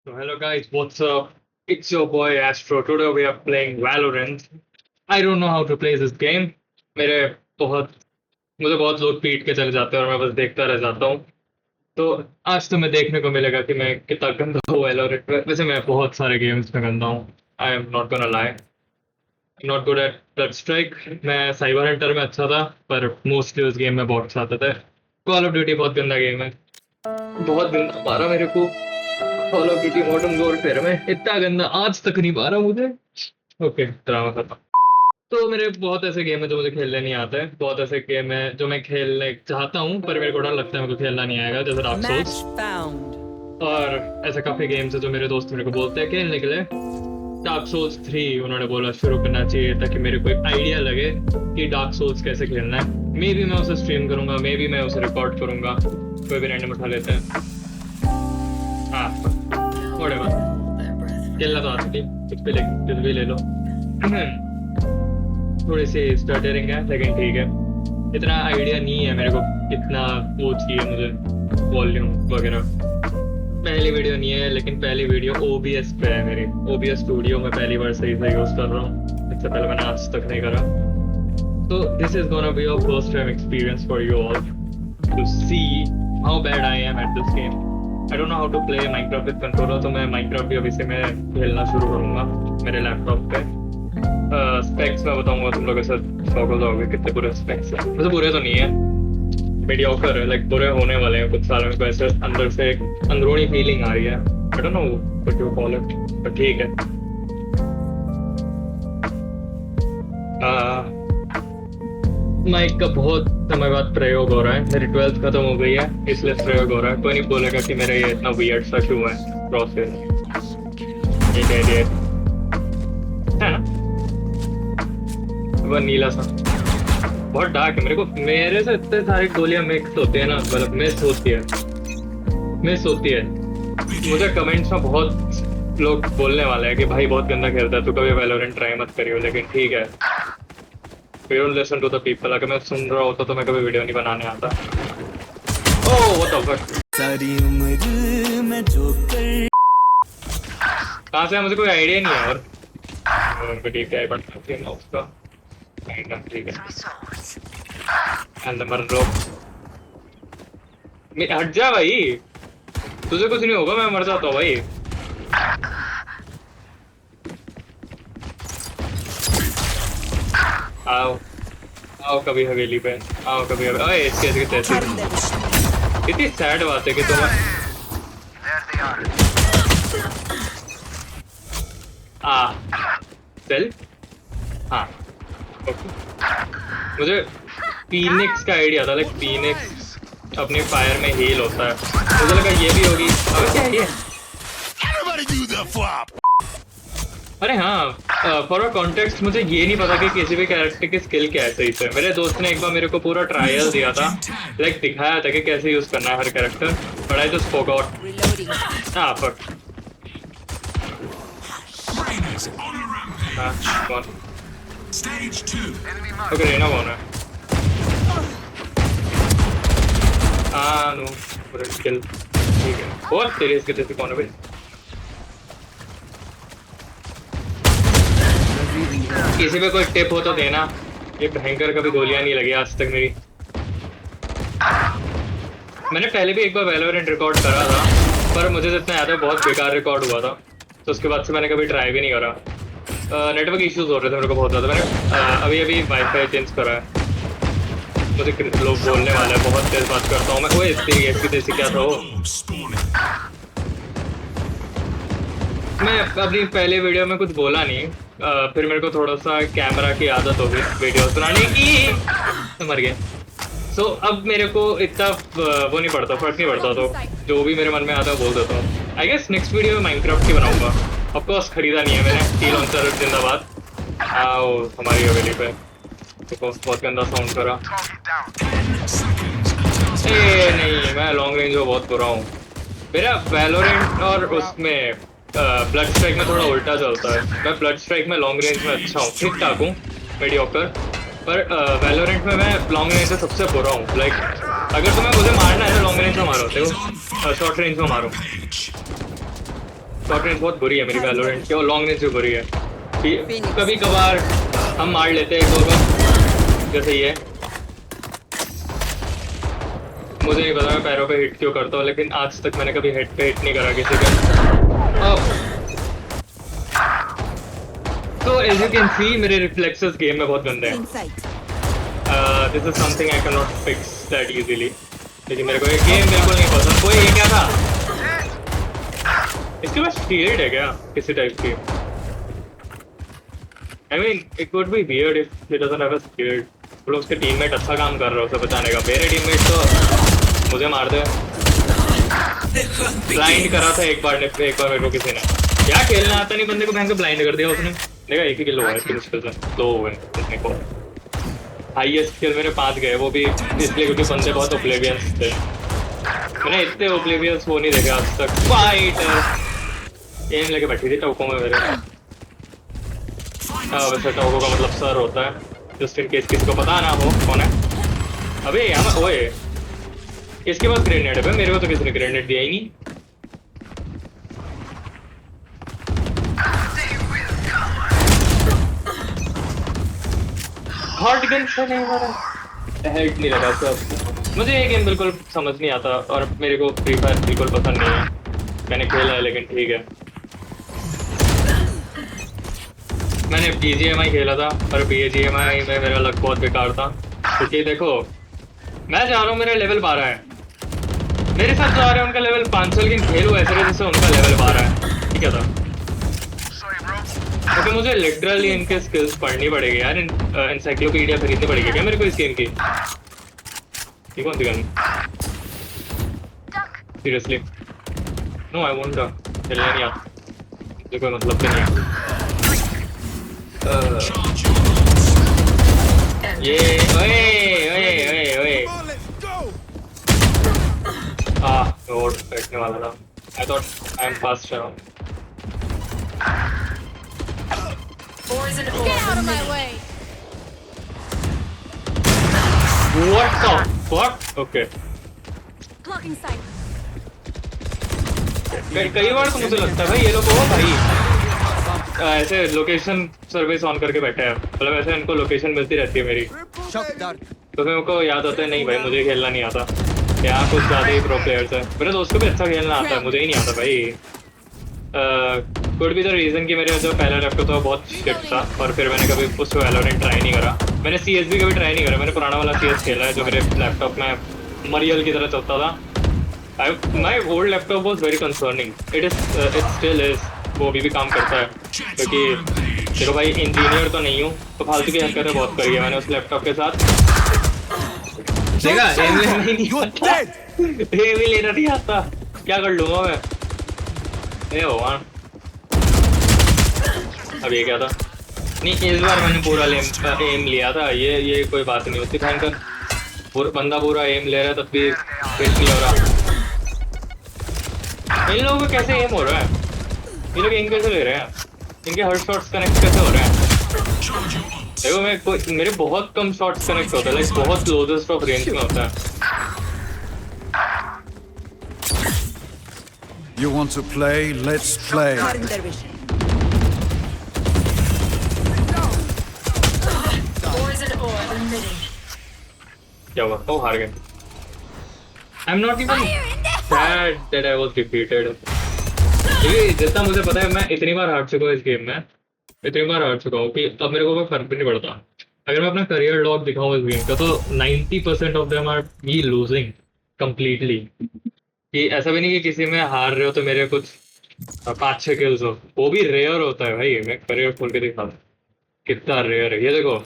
So hello guys, what's up? It's your boy Astro. Today we are playing Valorant. I don't know how to play this game. मेरे बहुत मुझे बहुत लोग पीट के चले जाते हैं और मैं बस देखता रह जाता हूँ। तो आज तो मैं देखने को मिलेगा कि मैं कितना गंदा हूँ Valorant में। वैसे मैं बहुत सारे गेम्स में गंदा हूँ। I am not gonna lie. I'm not good at Blood Strike. मैं साइबर हंटर में अच्छा था, पर मोस्टली उस गेम में बॉट्स आते थे। कॉल ऑफ ड्यूटी बहुत गंदा गेम है। बहुत गंदा मारा मेरे को। Call of Duty Modern warfare में इतना गंदा आज तक नहीं मारा मुझे। ओके, ड्रामा खत्म। तो मेरे बहुत ऐसे गेम है जो मुझे खेलने नहीं आते हैं। बहुत ऐसे गेम है जो मैं खेलने चाहता हूँ पर मेरे को डर लगता है मेरे को खेलना नहीं आएगा, जैसे डार्क Match सोल्स। found. और ऐसे काफी गेम्स है जो मेरे दोस्त मेरे को बोलते हैं खेलने के लिए। डार्क सोल्स 3 उन्होंने बोला शुरू करना चाहिए ताकि मेरे को एक आइडिया लगे कि डार्क सोल्स कैसे खेलना है। मे बी मैं उसे स्ट्रीम करूंगा, मे बी मैं उसे रिकॉर्ड करूंगा। कोई भी रैंडम उठा लेते हैं। हाँ, whatever. खेलना तो आती थी, कुछ भी ले लो। थोड़ी सी स्टटरिंग है लेकिन ठीक है। इतना आइडिया नहीं है मेरे को कितना वो चाहिए मुझे वॉल्यूम वगैरह। पहली वीडियो नहीं है लेकिन पहली वीडियो OBS पे है मेरी। OBS स्टूडियो में पहली बार सही से यूज कर रहा हूँ, इससे पहले मैंने आज तक नहीं करा। तो this is gonna be your first time experience for you all to see how bad I am at this game. I don't know how to play Minecraft with controller, तो मैं माइनक्राफ्ट भी अभी से मैं खेलना शुरू करूंगा मेरे लैपटॉप पे। स्पेक्स मैं बताऊंगा, तुम लोग ऐसे शॉक हो जाओगे कितने बुरे स्पेक्स हैं। वैसे बुरे तो नहीं है, मीडियोकर है, लाइक बुरे होने वाले हैं कुछ सालों में। ऐसे अंदर से एक अंदरूनी फीलिंग आ रही है। I don't know what you call it, पर ठीक है। माइक का बहुत समय बाद प्रयोग हो रहा है। मेरी 12th खत्म हो गई है इसलिए प्रयोग हो रहा है। कोई नहीं बोलेगा कि मेरा ये इतना वियर्ड सा क्यों है प्रोसेस। ठीक है ना, वो नीला सा बहुत डार्क है। मेरे को मेरे से इतने सारी गोलियां मिक्स होती है ना, मतलब मिस होती है। मुझे कमेंट्स में बहुत लोग बोलने वाले हैं कि भाई बहुत गंदा खेलता है, तू कभी वैलोरेंट ट्राई मत करियो। लेकिन ठीक है, We don't listen to the people. अगर मैं सुन रहा होता तो मैं कभी वीडियो नहीं बनाने आता। Oh, what the fuck? सारी उम्र मैं जो कर कहाँ से है मुझे कोई आइडिया नहीं है। और ठीक है, बट उसका ठीक है। And the मर रोक हट जा भाई, तुझे कुछ नहीं होगा, मैं मर जाता हूँ भाई। आओ कभी हवेली पे, आओ कभी ओए इसके तैसे। इतनी सैड बात है कि तुम चल। हाँ ओके, मुझे फीनिक्स का आइडिया था, लाइक फीनिक्स अपने फायर में हील होता है। मुझे लगा ये भी होगी। अब क्या है ये? अरे हाँ, फॉर कॉन्टेक्स्ट मुझे ये नहीं पता कि किसी भी कैरेक्टर की स्किल क्या है सही से। मेरे दोस्त ने एक बार मेरे को पूरा ट्रायल दिया था, लाइक दिखाया था कि कैसे यूज करना है हर character, but I just forgot. हाँ फक। कौन? ओके, रेना कौन है? हाँ नो पूरा स्किल ठीक है। और तेरे इसके जैसे कौन है भाई? किसी पे कोई टिप हो तो देना। ये भयंकर कभी गोलियां नहीं लगी आज तक मेरी। मैंने पहले भी एक बार वैलोरेंट रिकॉर्ड करा था, पर मुझे जितना याद है बहुत बेकार रिकॉर्ड हुआ था। तो उसके बाद से मैंने कभी ट्राई भी नहीं करा। नेटवर्क इश्यूज हो रहे थे मेरे को बहुत ज़्यादा। मैंने अभी वाईफाई चेंज करा है। मुझे लोग बोलने वाले हैं बहुत तेज बात करता हूँ मैं। वो इसकी देसी क्या था वो। मैं अपनी पहले वीडियो में कुछ बोला नहीं, फिर मेरे को थोड़ा सा कैमरा की आदत हो गई वीडियो बनाने की, तो मर गया। सो अब मेरे को इतना वो नहीं पड़ता, फर्क नहीं पड़ता। तो जो भी मेरे मन में आता है बोल देता हूँ। आई गेस नेक्स्ट वीडियो में माइनक्राफ्ट की बनाऊंगा। ऑफकोर्स खरीदा नहीं है मैंने। टी लॉन्चर जिंदाबाद। आओ हमारी हवेली पे। बहुत गंदा साउंड करा। नहीं, मैं लॉन्ग रेंज में बहुत बुरा हूँ। मेरा वैलोरेंट और उसमें ब्लड स्ट्राइक में थोड़ा उल्टा चलता है। मैं ब्लड स्ट्राइक में लॉन्ग रेंज में अच्छा हूँ, ठीक ठाक हूँ, मीडियोकर। पर वैलोरेंट में मैं लॉन्ग रेंज से सबसे बुरा हूँ। लाइक अगर तुम्हें मुझे मारना है तो लॉन्ग रेंज में मारो, देखो शॉर्ट रेंज में मारो। शॉर्ट रेंज बहुत बुरी है मेरी वैलोरेंट की, और लॉन्ग रेंज भी बुरी है। कभी कभार हम मार लेते हैं एक दो, जैसे ये। मुझे नहीं पता मैं पैरों पे हिट क्यों करता हूँ, लेकिन आज तक मैंने कभी हेड पे हिट नहीं करा किसी का। तो एज यू कैन सी मेरे रिफ्लेक्सेस गेम में बहुत गंदे हैं। This is something I can not fix that easily. लेकिन मेरे को ये गेम बिल्कुल नहीं पसंद। कोई ये क्या था, इसके पास शील्ड है क्या किसी टाइप की? I mean it would be weird if he doesn't have a shield. वो लोग उसके टीममेट अच्छा काम कर रहे हो उसे बचाने का, मेरे टीममेट तो मुझे मार दे। ब्लाइंड करा था एक बार मेरे को किसी ने। क्या खेलना आता नहीं बंदे को, बहन को ब्लाइंड कर दिया उसने। देखा एक ही किल हुआ है इसकी मुश्किल से, 2 हुए इसने को। हाईएस्ट किल मेरे 5 गए, वो भी इसलिए क्योंकि बंदे बहुत ओब्लिवियंस थे। मैंने इतने ओब्लिवियंस वो नहीं देखे आज तक। फाइट एम लेके बैठी थी टोको में मेरे। हाँ वैसे टोको का मतलब सर होता है, जस्ट इन केस किसी को पता ना हो कौन है। अबे यहाँ ओए इसके पास ग्रेनेड है भाई, मेरे को तो किसी ने ग्रेनेड दिया ही नहीं। हॉट गन से नहीं मारा, हेड नहीं लगा सब। मुझे ये गेम बिल्कुल समझ नहीं आता, और मेरे को फ्री फायर बिल्कुल पसंद नहीं है। मैंने खेला है लेकिन ठीक है। मैंने BGMI खेला था, और BGMI में मेरा लक बहुत बेकार था। क्योंकि देखो मैं जा रहा हूँ, मेरा लेवल 12 है, मेरे साथ जो आ रहे हैं उनका लेवल 500, लेकिन खेलूँ ऐसे जैसे उनका लेवल 12 है। ठीक है था, क्योंकि मुझे लिटरली इनके स्किल्स पढ़नी पड़ेगी यार। एनसाइक्लोपीडिया खरीदनी पड़ेगी क्या मेरे को इस गेम की? ये कौन सी gun? Seriously no I won't खेलना नहीं आता, मुझे कोई मतलब भी नहीं है। ये ओए ओए ओए ओए रोड बैठने वाला था। I thought I am fast around. Get out of my way! What the fuck? Okay. Blocking sight. कई बार तो मुझे लगता है भाई ये लोग हो भाई ऐसे लोकेशन सर्विस ऑन करके बैठे हैं, मतलब ऐसे इनको लोकेशन मिलती रहती है मेरी, तो फिर उनको याद आता है नहीं भाई मुझे खेलना नहीं आता। यहाँ कुछ ज़्यादा ही प्रो प्लेयर्स है, मेरे दोस्त को भी अच्छा खेलना आता है, मुझे ही नहीं आता भाई। कुड बी द रीज़न कि मेरे जो पहला लैपटॉप था बहुत शिट था, और फिर मैंने कभी उसको वैलोरेंट ट्राई नहीं करा। मैंने CS भी कभी ट्राई नहीं करा, मैंने पुराना वाला CS खेला है जो मेरे लैपटॉप में मरियल की तरह चलता था। My old laptop was very concerning, it still is, वो अभी भी काम करता है। क्योंकि देखो भाई इंजीनियर तो नहीं हूँ, तो फालतू की हरकतें बहुत करी है मैंने उस लैपटॉप के साथ। देखा एम भी लेना नहीं आता, क्या कर लूँगा मैं? ए भगवान, अब ये क्या था? नहीं इस बार मैंने पूरा एम लिया था, ये कोई बात नहीं होती। भयंकर बंदा पूरा एम ले रहा है तब भी फिट नहीं हो रहा। इन लोगों को कैसे एम हो रहा है? ये लोग एम कैसे ले रहे हैं? इनके हर शॉट्स कनेक्ट कैसे हो रहे हैं? देखो मेरे बहुत कम शॉट्स कनेक्ट होता है, लाइक बहुत क्लोजेस्ट ऑफ रेंज में होता है। You want to play? Let's play. क्या हुआ? ओ हार गए। I'm not even sad that I was defeated. क्योंकि जितना मुझे पता है मैं इतनी बार हार चुका हूँ इस गेम में, इतनी बार हार चुका हूँ कि अब मेरे को कोई फर्क भी नहीं पड़ता। अगर मैं अपना करियर लॉग दिखाऊँ इस गेम का तो 90% of them are me losing completely. कि ऐसा भी नहीं कि किसी में हार रहे हो तो मेरे कुछ 5-6 किल्स हो, वो भी रेयर होता है भाई। मैं करियर खोल के दिखा कितना रेयर है, ये देखो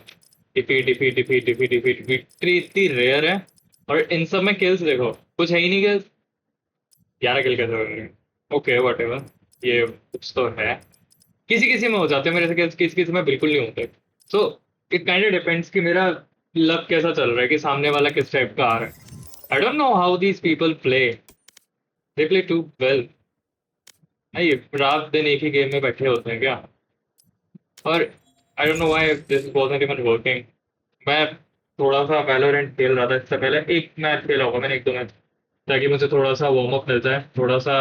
इतनी रेयर है, और इन सब में किल्स देखो कुछ है ही नहीं। किल्स 11 किल कैसे हो रहे हैं? ओके व्हाटएवर, ये कुछ तो है। किसी में हो जाते हैं मेरे से किल्स, किसी में बिल्कुल नहीं होते। So it kind of depends कि मेरा लक कैसा चल रहा है, कि सामने वाला किस टाइप का आ रहा है। I don't know how these people play, they play too well. भाई रात दिन एक ही गेम में बैठे होते हैं क्या? और आई don't know why this wasn't even working. मैं थोड़ा सा वैलोरेंट खेल रहा था इससे पहले, एक मैच खेला होगा मैंने, 1-2 मैच, ताकि मुझे थोड़ा सा वार्म अप मिल जाए, थोड़ा सा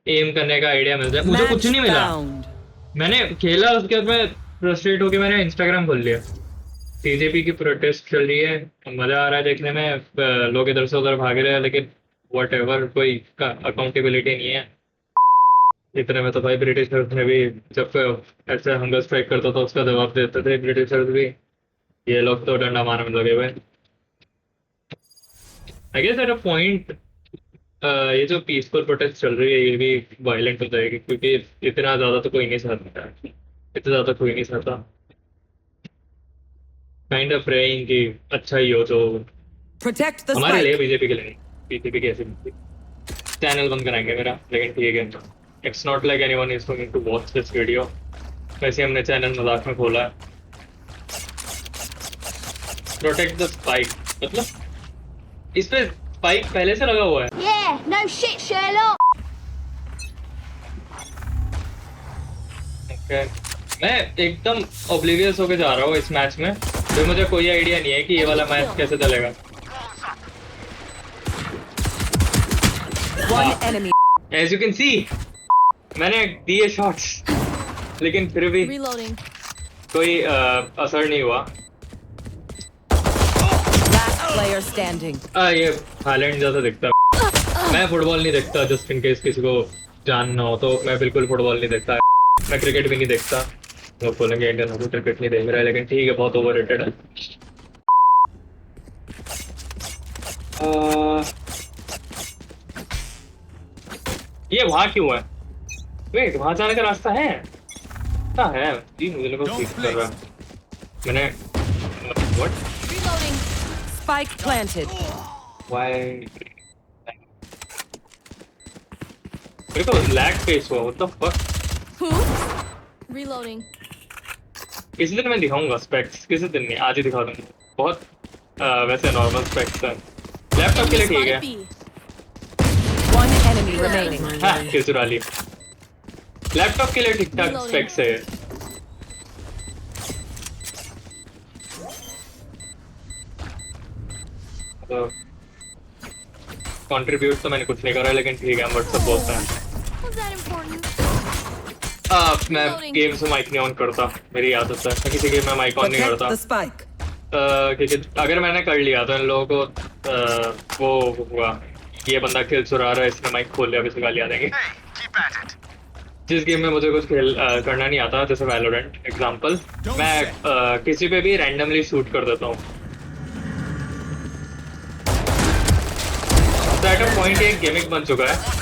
एम करने का आइडिया मिल जाए। मुझे कुछ नहीं मिला, मैंने खेला उसके बाद मैं फ्रस्ट्रेट होकर मैंने इंस्टाग्राम खोल लिया। सीजेपी की प्रोटेस्ट चल रही है, मजा आ रहा है देखने में, लोग इधर से उधर भाग रहे हैं, लेकिन वट एवर कोई अकाउंटेबिलिटी नहीं है। इतने में तो भाई ब्रिटिशर्स ने भी जब ऐसे हंगर स्ट्राइक करता था उसका जवाब देते थे ब्रिटिशर्स भी। ये लोग तो डंडा मारने में लगे हुए। I guess at a point ये जो पीसफुल प्रोटेस्ट चल रही है ये भी वायलेंट हो जाएगी, क्योंकि इतना ज्यादा तो कोई नहीं सहता, इतना ज्यादा कोई नहीं सहता। काइंड ऑफ प्रेइंग कि अच्छा ही हो तो Protect the हमारे लिए, spike. बीजेपी के लिए नहीं। बीजेपी कैसे चैनल बंद कराएंगे मेरा, लेकिन ठीक है, it's not like anyone is going to watch this video. वैसे हमने चैनल मजाक में खोला है। प्रोटेक्ट द स्पाइक मतलब इस पे स्पाइक पहले से लगा हुआ है। Yeah, no shit, Sherlock. Okay. मैं एकदम ओब्लिवियस होके जा रहा हूँ इस मैच में, फिर मुझे कोई आइडिया नहीं है कि ये वाला मैच कैसे चलेगा। One enemy. As you can see, मैंने दिए शॉट्स, लेकिन फिर भी Reloading. कोई असर नहीं हुआ। Last player standing. ये हालैंड जैसा दिखता है। मैं फुटबॉल नहीं देखता, जस्ट इन केस किसी को जानना हो तो। मैं बिल्कुल फुटबॉल नहीं देखता, मैं क्रिकेट भी नहीं देखता। लोग बोलेंगे इंडियन हो क्रिकेट नहीं देख रहा है, लेकिन ठीक है, बहुत ओवररेटेड है। ये वहाँ क्यों है? वेट, वहाँ जाने का रास्ता है? कहाँ है जी? मुझे लगा क्लिक कर रहा है मैंने। What? Reloading. Spike planted. Why? मेरे को लैग फेस हुआ, what the fuck? Who? Reloading. किसी दिन मैं दिखाऊंगा स्पेक्स, किसी दिन नहीं, आज ही दिखा दूंगा। बहुत वैसे नॉर्मल स्पेक्स है, लैपटॉप के लिए ठीक है। B. One enemy remaining. हाँ, किस चुरा ली। लैपटॉप के लिए ठीक ठाक Reloading. स्पेक्स है। कंट्रीब्यूट तो मैंने कुछ नहीं करा, लेकिन ठीक है, हम व्हाट्सएप बोलते हैं। Was that important? मैं गेम से माइक नहीं ऑन करता, मेरी आदत है। मैं किसी गेम में माइक ऑन नहीं Protect करता, the spike. क्योंकि अगर मैंने कर लिया तो इन लोगों को वो हुआ, ये बंदा खेल चुरा रहा है, इसने माइक खोल लिया, अभी गाली आ देंगे। जिस गेम में मुझे कुछ करना नहीं आता, जैसे वैलोरेंट एग्जांपल, मैं किसी पे भी रैंडमली शूट कर देता हूँ। तो एट अ पॉइंट एक गेमिक बन चुका है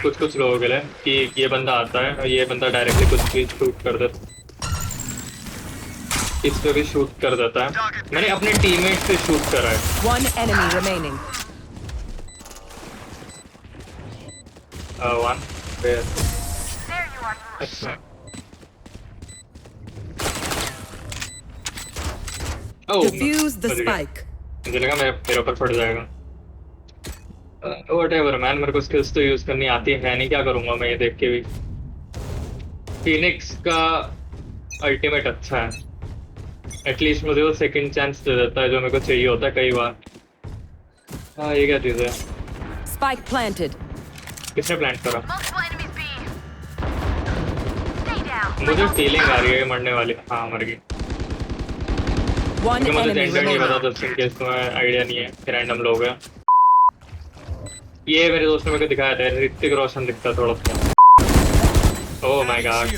कुछ लोगों के लिए कि ये बंदा आता है और ये बंदा डायरेक्टली कुछ भी शूट कर देता, इस पे भी शूट कर देता है। मैंने अपने टीममेट से शूट करा है। One enemy remaining. One where? अच्छा। Oh, Defuse the समझ गया। spike. मुझे लगा मेरे ऊपर फट जाएगा। Whatever man, मेरे को स्किल्स तो यूज करनी आती है नहीं, क्या करूंगा मैं ये देख के भी। फिनिक्स का अल्टीमेट अच्छा है, एटलीस्ट मुझे वो सेकंड चांस दे देता है जो मेरे को चाहिए होता है कई बार। हाँ, ये क्या चीज है? Spike planted. किसने प्लांट करा? Multiple enemies B. Stay down. मुझे फीलिंग आ रही है मरने वाली। हाँ, मर गई। One मुझे enemy जेंडर नहीं पता, remaining. तो इन केस तुम्हें आइडिया नहीं है, रैंडम लोग हैं। ये मेरे दोस्त ने मेरे को दिखाया था, ऋतिक रोशन दिखता थोड़ा सा। Oh my God.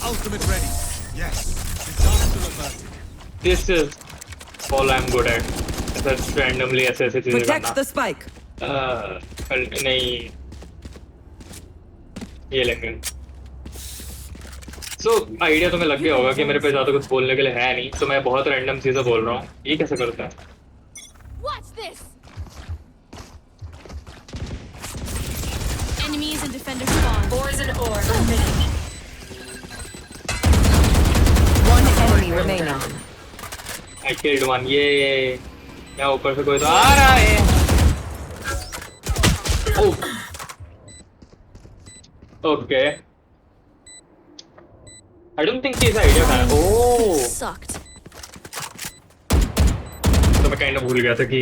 Ultimate ready. Yes. Disaster averted. This is all I'm good at. ऐसा randomly ऐसे चीजें Protect करना। the spike. नहीं, ये लेंगे। So आइडिया तुम्हें लग गया होगा कि मेरे पे ज्यादा कुछ बोलने के लिए है नहीं, तो मैं बहुत रैंडम चीजें बोल रहा हूँ। ये कैसे करता है? Watch this. Enemies and defenders spawn. Poison orb emitting. One enemy remaining. I killed one. ये यहाँ ऊपर से कोई तो आ रहा है। ओह, okay. I don't think this idea था। ओह, Sucked. तो मैं kind of भूल गया था कि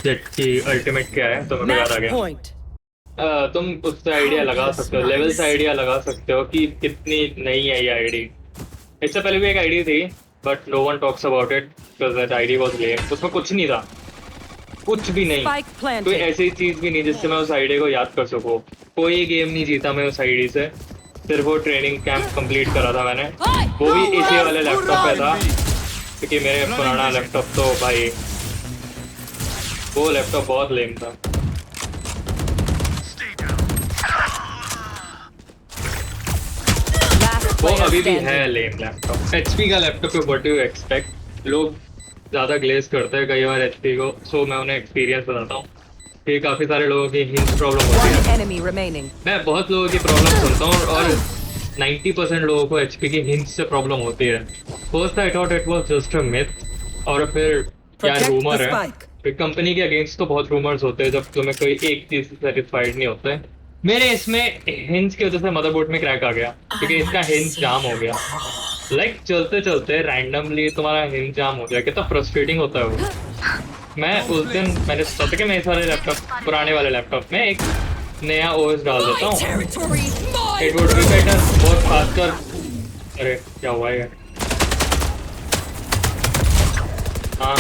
जेट की अल्टीमेट क्या है तो मेरे को याद आ Match गया। point. तुम उससे आइडिया लगा सकते हो, लेवल से आइडिया लगा सकते हो कि कितनी नई है ये आईडी। इससे पहले भी एक आईडी थी but no one talks about it because that ID was lame. उसमें कुछ नहीं था, कुछ भी नहीं, Spike कोई planted. ऐसी चीज भी नहीं जिससे मैं उस आईडी को याद कर सकूं। कोई गेम नहीं जीता मैं उस आईडी से, सिर्फ वो ट्रेनिंग कैंप कंप्लीट करा था मैंने, वो भी इसी वाले लैपटॉप पे था क्योंकि मेरे पुराना लैपटॉप तो भाई वो लैपटॉप बहुत लेम था। Last वो player अभी भी standing. है लेम लैपटॉप। एचपी का लैपटॉप पे व्हाट डू यू एक्सपेक्ट, लोग ज्यादा ग्लेज करते हैं कई बार एचपी को, सो मैं उन्हें एक्सपीरियंस बताता हूँ कि काफी सारे लोगों की हिंज प्रॉब्लम होती One है। enemy remaining. मैं बहुत लोगों की प्रॉब्लम सुनता हूँ और 90% लोगों को एचपी की हिंज से प्रॉब्लम होती है। First I thought it was just a myth, और फिर क्या Protect रूमर the है। spike. फिर कंपनी के अगेंस्ट तो बहुत रूमर्स होते हैं जब तुम्हें कोई एक चीज से सेटिस्फाइड नहीं होते। मेरे इसमें हिंज की वजह से मदरबोर्ड में क्रैक आ गया क्योंकि इसका हिंज जाम हो गया। लाइक चलते चलते रैंडमली तुम्हारा हिंज जाम हो गया, कितना फ्रस्ट्रेटिंग होता है वो। मैं उस दिन मैंने सोचा था कि मैं इस वाले लैपटॉप, पुराने वाले लैपटॉप में एक नया ओएस डाल देता हूँ, इट वुड बी बेटर, बहुत फास्टर। अरे क्या हुआ है? हाँ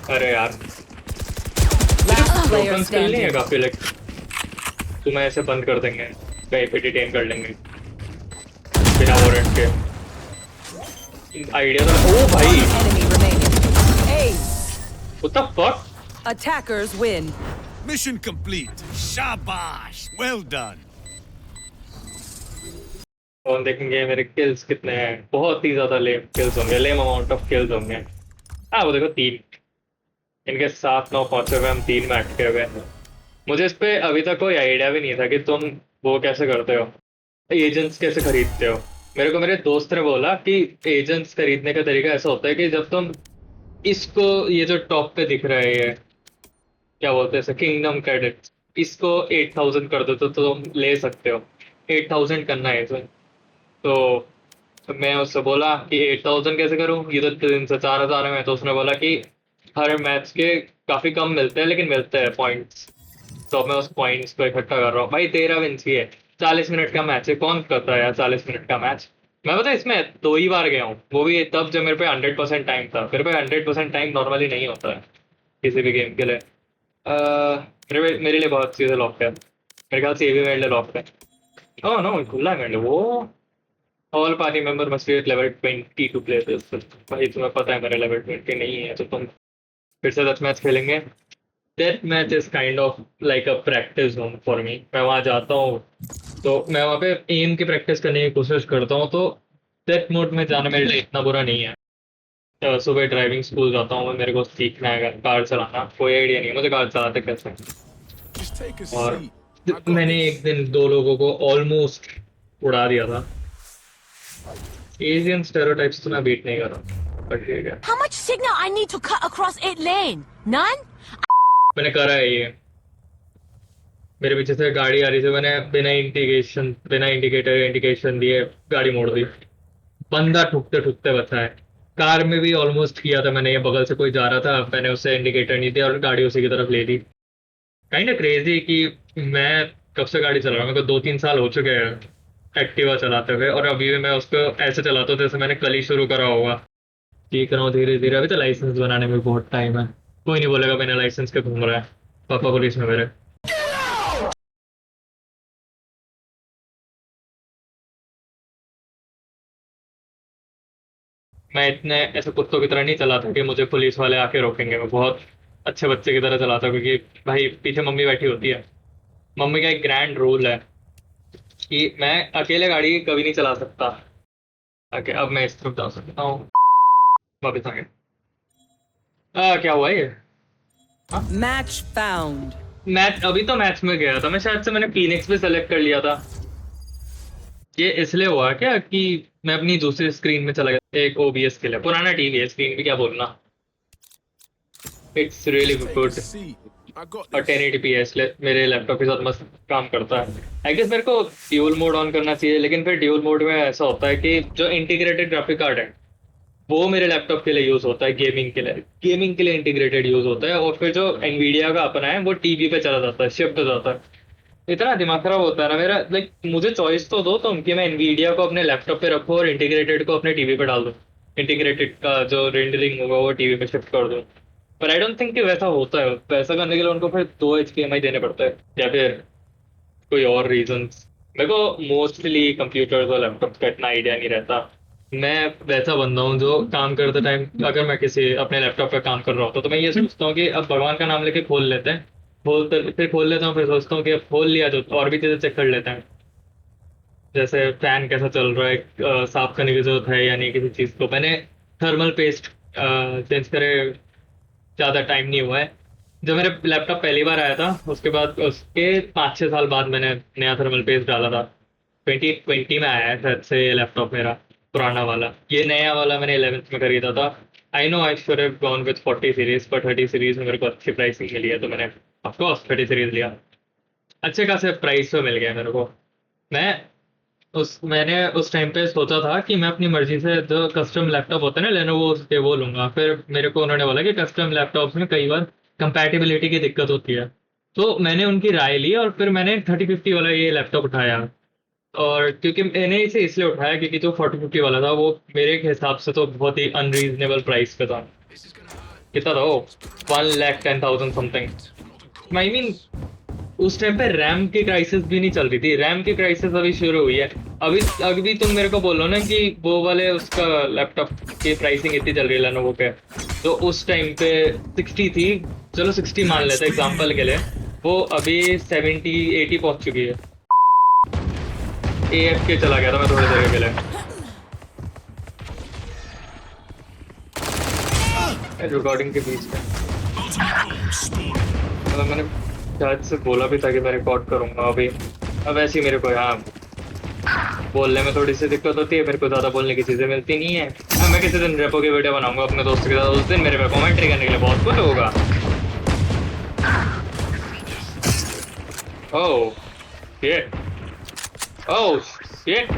अरे यार Last player ओपन स्किल नहीं है standing. काफी, लाइक तुम्हें ऐसे बंद कर देंगे, कहीं पे डिटेन कर लेंगे बिना वारंट के। आइडिया तो ओ भाई Enemy remaining. Ace. What the fuck. Attackers win. Mission complete. Shabash. Well done. और देखेंगे मेरे किल्स कितने हैं, बहुत ही ज्यादा लेम किल्स होंगे, लेम अमाउंट ऑफ किल्स होंगे। हाँ वो देखो 3, इनके 7-9 पहुंचे हुए, हम 3 में अटके हुए हैं। मुझे इस पे अभी तक कोई आइडिया भी नहीं था कि तुम वो कैसे करते हो, एजेंट्स कैसे खरीदते हो। मेरे को मेरे दोस्त ने बोला कि एजेंट्स खरीदने का तरीका ऐसा होता है कि जब तुम इसको, ये जो टॉप पे दिख रहा है ये क्या बोलते हैं इसे, किंगडम क्रेडिट, इसको 8000 कर दो तो तुम ले सकते हो। 8000 करना है इसे। तो मैं उससे बोला कि 8000 कैसे करूं, ये तो 3 से 4000 है। तो उसने बोला कि हर मैच के काफी कम मिलते हैं लेकिन मिलते हैं पॉइंट्स, तो मैं उस पॉइंट्स को इकट्ठा कर रहा हूँ। भाई 13 विन्स ही है, 40 मिनट का मैच है, कौन करता है यार 40 मिनट का मैच। मैं पता है इसमें 2 ही बार गया हूँ, वो भी तब जब मेरे पे 100% टाइम था। मेरे पे 100% टाइम नॉर्मली नहीं होता है किसी भी गेम के लिए। मेरे लिए बहुत चीज़ें लॉक है, मेरे ख्याल से ये भी मेरे लिए लॉक है। ओह नो खुला है मेरे लिए वो। All party member must be level 20 to play this. भाई तुम्हें पता है मेरा लेवल 20 नहीं है, तो तुम फिर से डेथ मैच खेलेंगे। Death match is kind of like a practice zone for me. मैं वहाँ जाता हूँ तो मैं वहाँ पे एम की प्रैक्टिस करने की कोशिश करता हूँ, तो डेथ मोड में जाना मेरे लिए इतना बुरा नहीं है। सुबह ड्राइविंग स्कूल जाता हूँ, मेरे को सीखना है कार चलाना, कोई आइडिया नहीं है मुझे कार चलाते कैसे। Just take a और seat. I got मैंने this. एक दिन 2 लोगों को ऑलमोस्ट उड़ा दिया था। एशियन स्टेरियोटाइप्स तो मैं बीट नहीं कर रहा, पर ठीक है How much signal I need to cut across 8 lane? None? मैंने करा है ये। मेरे पीछे से गाड़ी आ रही थी, मैंने बिना इंडिकेशन दिए गाड़ी मोड़ दी, बंदा ठुकते ठुकते बचा है। कार में भी ऑलमोस्ट किया था मैंने, ये बगल से कोई जा रहा था, मैंने उससे इंडिकेटर नहीं दिया और गाड़ी उसी की तरफ ले ली। काइंड क्रेजी कि मैं कब से गाड़ी चला रहा हूँ, मेरे को 2-3 साल हो चुके हैं एक्टिवा चलाते हुए, और अभी भी मैं उसको ऐसे चलाता हूँ जैसे मैंने कल ही शुरू करा होगा। सीख रहा हूँ धीरे धीरे, अभी तो लाइसेंस बनाने में बहुत टाइम है। कोई नहीं बोलेगा मैंने लाइसेंस के घूम रहा है, पापा पुलिस में मेरे। मैं इतने ऐसे कुत्तों की तरह नहीं चलाता कि मुझे पुलिस वाले आके रोकेंगे। मैं बहुत अच्छे बच्चे की तरह चलाता हूँ क्योंकि भाई पीछे मम्मी बैठी होती है। मम्मी का एक ग्रैंड रूल है कि मैं अकेले गाड़ी कभी नहीं चला सकता। ओके अब मैं इस तरफ जा सकता हूँ, वापस आ गया। क्या हुआ ये? Match found. मैच अभी तो मैच में गया था मैं, शायद से मैंने फीनिक्स भी सेलेक्ट कर लिया था। ये इसलिए हुआ क्या कि मैं अपनी दूसरी स्क्रीन में चला गया, एक ओबीएस के लिए। पुराना टीवी है, स्क्रीन भी क्या बोलना। It's really Take good a seat. I got और this. 1080p मेरे लैपटॉप के साथ मस्त काम करता है। आई गेस मेरे को ड्यूल मोड ऑन करना चाहिए, लेकिन फिर ड्यूल मोड में ऐसा होता है कि जो इंटीग्रेटेड ग्राफिक कार्ड है वो मेरे लैपटॉप के लिए यूज होता है, गेमिंग के लिए इंटीग्रेटेड यूज होता है। और फिर जो एनवीडिया का अपना है वो टीवी पे चला जाता है, शिफ्ट हो जाता है। इतना दिमाग खराब होता है ना मेरा। लाइक मुझे चॉइस तो दो तुम कि मैं एनवीडिया को अपने लैपटॉप पे रखूँ और इंटीग्रेटेड को अपने टीवी पे डाल दूँ, इंटीग्रेटेड का जो रेंडरिंग होगा वो टीवी पे शिफ्ट कर दूँ। पर आई डोंट थिंक कि वैसा होता है। वैसा करने के लिए उनको फिर 2 HDMI देने पड़ता है या फिर कोई और रीजंस। मेरे को मोस्टली कंप्यूटर्स और लैपटॉप का इतना आइडिया नहीं रहता। मैं वैसा बंदा हूँ जो काम करते टाइम अगर मैं किसी अपने लैपटॉप पे काम कर रहा होता तो मैं ये सोचता हूँ कि अब भगवान का नाम लेके खोल लेते हैं, फिर खोल लेता हूँ, फिर सोचता हूँ कि अब खोल लिया तो और भी चीज़ें चेक कर लेते हैं, जैसे फैन कैसा चल रहा है, साफ करने की जरूरत है या नहीं किसी चीज़ को। मैंने थर्मल पेस्ट चेंज करे ज़्यादा टाइम नहीं हुआ है। जब मेरे लैपटॉप पहली बार आया था उसके बाद उसके 5-6 साल बाद मैंने नया थर्मल पेस्ट डाला था। 2020 में आया है शायद से ये लैपटॉप मेरा पुराना वाला। ये नया वाला मैंने 11th में खरीदा था। I know I should have gone with 40 series, पर 30 सीरीज में मेरे को अच्छी प्राइसिंग मिली है तो मैंने ऑफकोर्स 30 सीरीज लिया। अच्छे खासे प्राइस पे मिल गया मेरे को। मैंने उस टाइम पे सोचा था कि मैं अपनी मर्जी से जो कस्टम लैपटॉप होता है ना लेनोवो के वो लूंगा। फिर मेरे को उन्होंने बोला कि कस्टम लैपटॉप्स में कई बार कंपैटिबिलिटी की दिक्कत होती है, तो मैंने उनकी राय ली और फिर मैंने 3050 वाला ये लैपटॉप उठाया। और क्योंकि मैंने इसे इसलिए उठाया क्योंकि जो 4050 वाला था वो मेरे हिसाब से तो बहुत ही अनरीजनेबल प्राइस पे था। कितना था वो? 1,10,000 समथिंग। आई मीन उस टाइम पे रैम की क्राइसिस भी नहीं चल रही थी। रैम की क्राइसिस अभी शुरू हुई है। अभी तुम मेरे को बोलो ना कि वो वाले उसका लैपटॉप की प्राइसिंग इतनी चल रही है लेनोवो पे, तो उस टाइम पे 60 थी। चलो 60 मान लेते हैं एग्जांपल के लिए, वो अभी 70-80 पहुंच चुकी है। AFK चला गया था मैं थोड़ी देर के लिए। रिकॉर्डिंग के बीच में मतलब मैंने शायद से बोला भी था कि मैं रिकॉर्ड करूंगा अभी। अब ऐसे ही मेरे को यहाँ बोलने में थोड़ी सी दिक्कत होती है, मेरे को ज़्यादा बोलने की चीज़ें मिलती नहीं है। अब मैं किसी दिन रेपो की वीडियो बनाऊंगा अपने दोस्त के साथ, उस दिन मेरे पे कमेंट्री करने के लिए बहुत कुछ होगा। Oh shit, oh shit,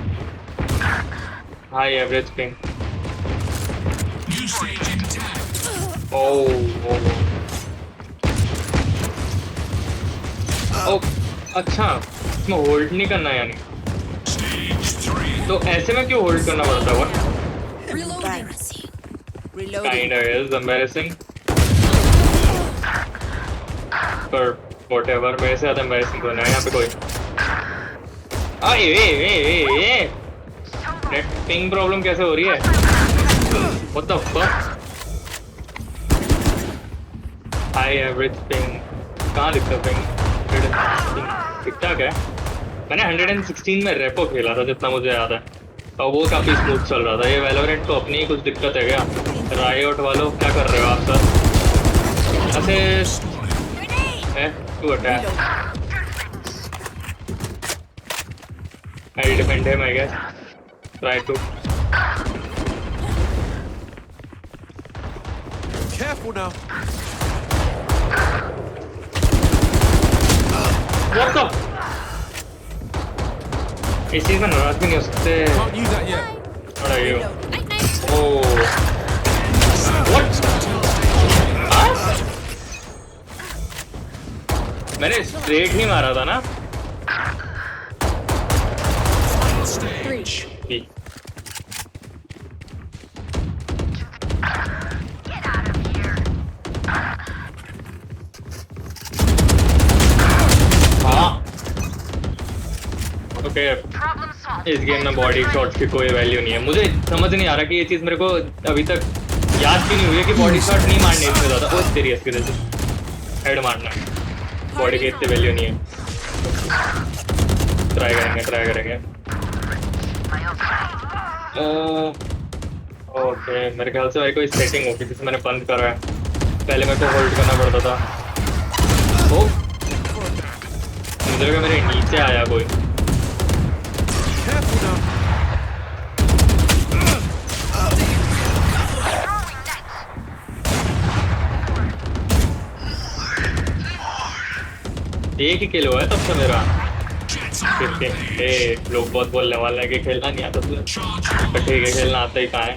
high average ping. Oh अच्छा, इसमें होल्ड नहीं करना यानी, तो ऐसे में क्यों होल्ड करना पड़ता है? Kinda is embarrassing, पर whatever, मेरे से ज़्यादा embarrassing तो नहीं है यहाँ पे कोई। नेट पिंग प्रॉब्लम कैसे हो रही है? What the fuck? High average ping कहाँ दिखता है? पिंग ठीक ठाक है। मैंने 116 में रेपो खेला था जितना मुझे याद है, और वो काफ़ी स्मूथ चल रहा था। ये वैलोरेंट तो अपनी ही कुछ दिक्कत है क्या? रायोट वालों क्या कर रहे हो आप सर? ऐसे तू हटा है, आई डिपेंड है I guess. Try to Careful now. What the? इस चीज़ में नाराज भी नहीं हो सकते। Can't use that yet. What are you? Oh. What? हाँ? मैंने स्ट्रेट नहीं मारा था ना? ठीक। ओके, इस गेम में बॉडी शॉट्स की कोई वैल्यू नहीं है। मुझे समझ नहीं आ रहा कि ये चीज़ मेरे को अभी तक याद भी नहीं हुई है कि बॉडी शॉट नहीं मारने इसमें ज़्यादा। वो सीरियस की वजह से हेड मारना, बॉडी की इतनी वैल्यू नहीं है। ट्राई करेंगे। ओके, मेरे ख्याल से मेरी कोई सेटिंग होगी जिसे मैंने बंद करा है। पहले मेरे को होल्ड करना पड़ता था। ओ मुझे लगा मेरे नीचे आया कोई। Careful now. एक ही किल हुआ है तब से मेरा। लोग बहुत बोलने वाले हैं कि खेलना नहीं आता तुझे, तो ठीक है खेलना आता ही कहाँ है।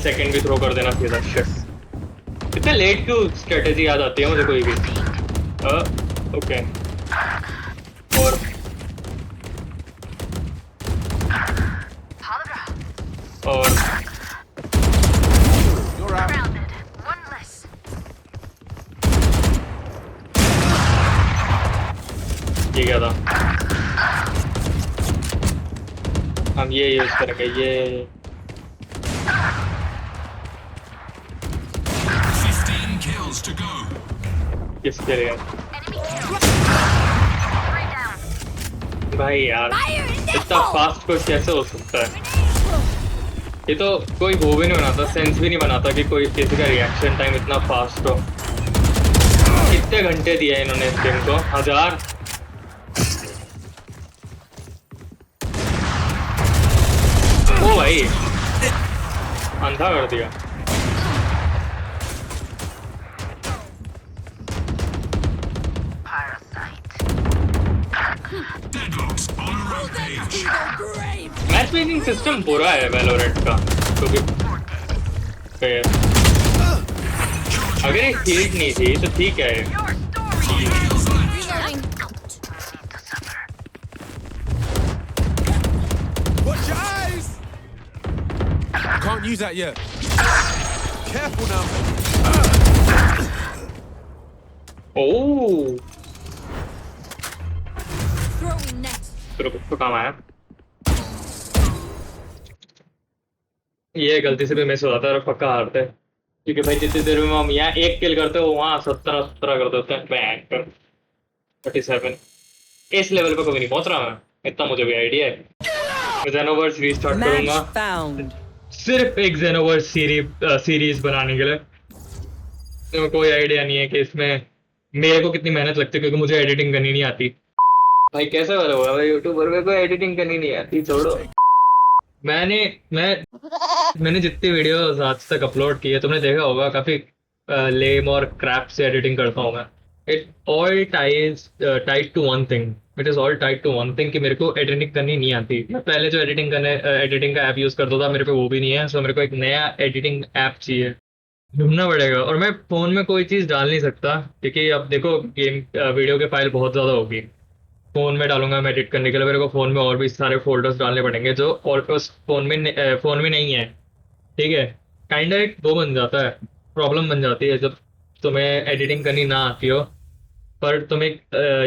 सेकंड भी थ्रो कर देना चाहिए था। शिट, इतना लेट क्यों स्ट्रेटेजी याद आती है मुझे कोई भी। ओके और You're out. ये क्या था? हम ये यूज करेंगे ये। 15 kills to go. किसके लिए भाई यार, इतना फास्ट कोई कैसे हो सकता है? ये तो कोई वो भी नहीं बनाता, सेंस भी नहीं बनाता कि कोई किसी का रिएक्शन टाइम इतना फास्ट हो। कितने घंटे दिए इन्होंने इस गेम को? 1000। ओ भाई, अंधा कर दिया। Deadlock's on a rampage. Match making system बुरा है वैलोरेंट का, क्योंकि अगर एक हीट नहीं थी तो ठीक है। Reloading. Watch your eyes! Can't use that yet. Careful now. Oh, Throwing net. तो कुछ तो काम आया। ये गलती से भी मिस हो जाता है और पक्का हारते हैं, क्योंकि भाई जितनी देर में हम यहाँ एक किल करते हो वहाँ 17 कर देते हैं। बैंक 37 इस लेवल पे कभी नहीं पहुंच रहा मैं, इतना मुझे भी आइडिया है। मैं जेनोवर्स रीस्टार्ट Match करूंगा found. सिर्फ एक जेनोवर्स सीरीज बनाने के लिए। तो कोई आइडिया नहीं है कि इसमें मेरे को कितनी मेहनत लगती है, क्योंकि मुझे एडिटिंग करनी नहीं आती। भाई कैसे वाला हुआ भाई, यूट्यूबर में कोई एडिटिंग करनी नहीं आती, छोड़ो। मैंने जितनी वीडियोस आज तक अपलोड की है, तुमने देखा होगा काफी लेम और क्रैप से एडिटिंग करता हूँ मैं। It all tied to one thing, it is all tied to one thing कि मेरे को एडिटिंग करनी नहीं आती। मैं पहले जो एडिटिंग का ऐप यूज करता था मेरे पे वो भी नहीं है, सो मेरे को एक नया एडिटिंग ऐप चाहिए, ढूंढना पड़ेगा। और मैं फोन में कोई चीज डाल नहीं सकता, क्योंकि अब देखो गेम वीडियो के फाइल बहुत ज्यादा होगी। फोन में डालूंगा मैं एडिट करने के लिए, मेरे को फोन में और भी सारे फोल्डर्स डालने पड़ेंगे जो और उस फोन में नहीं है। ठीक है, काइंड एक वो बन जाता है, प्रॉब्लम बन जाती है जब तुम्हें एडिटिंग करनी ना आती हो पर तुम एक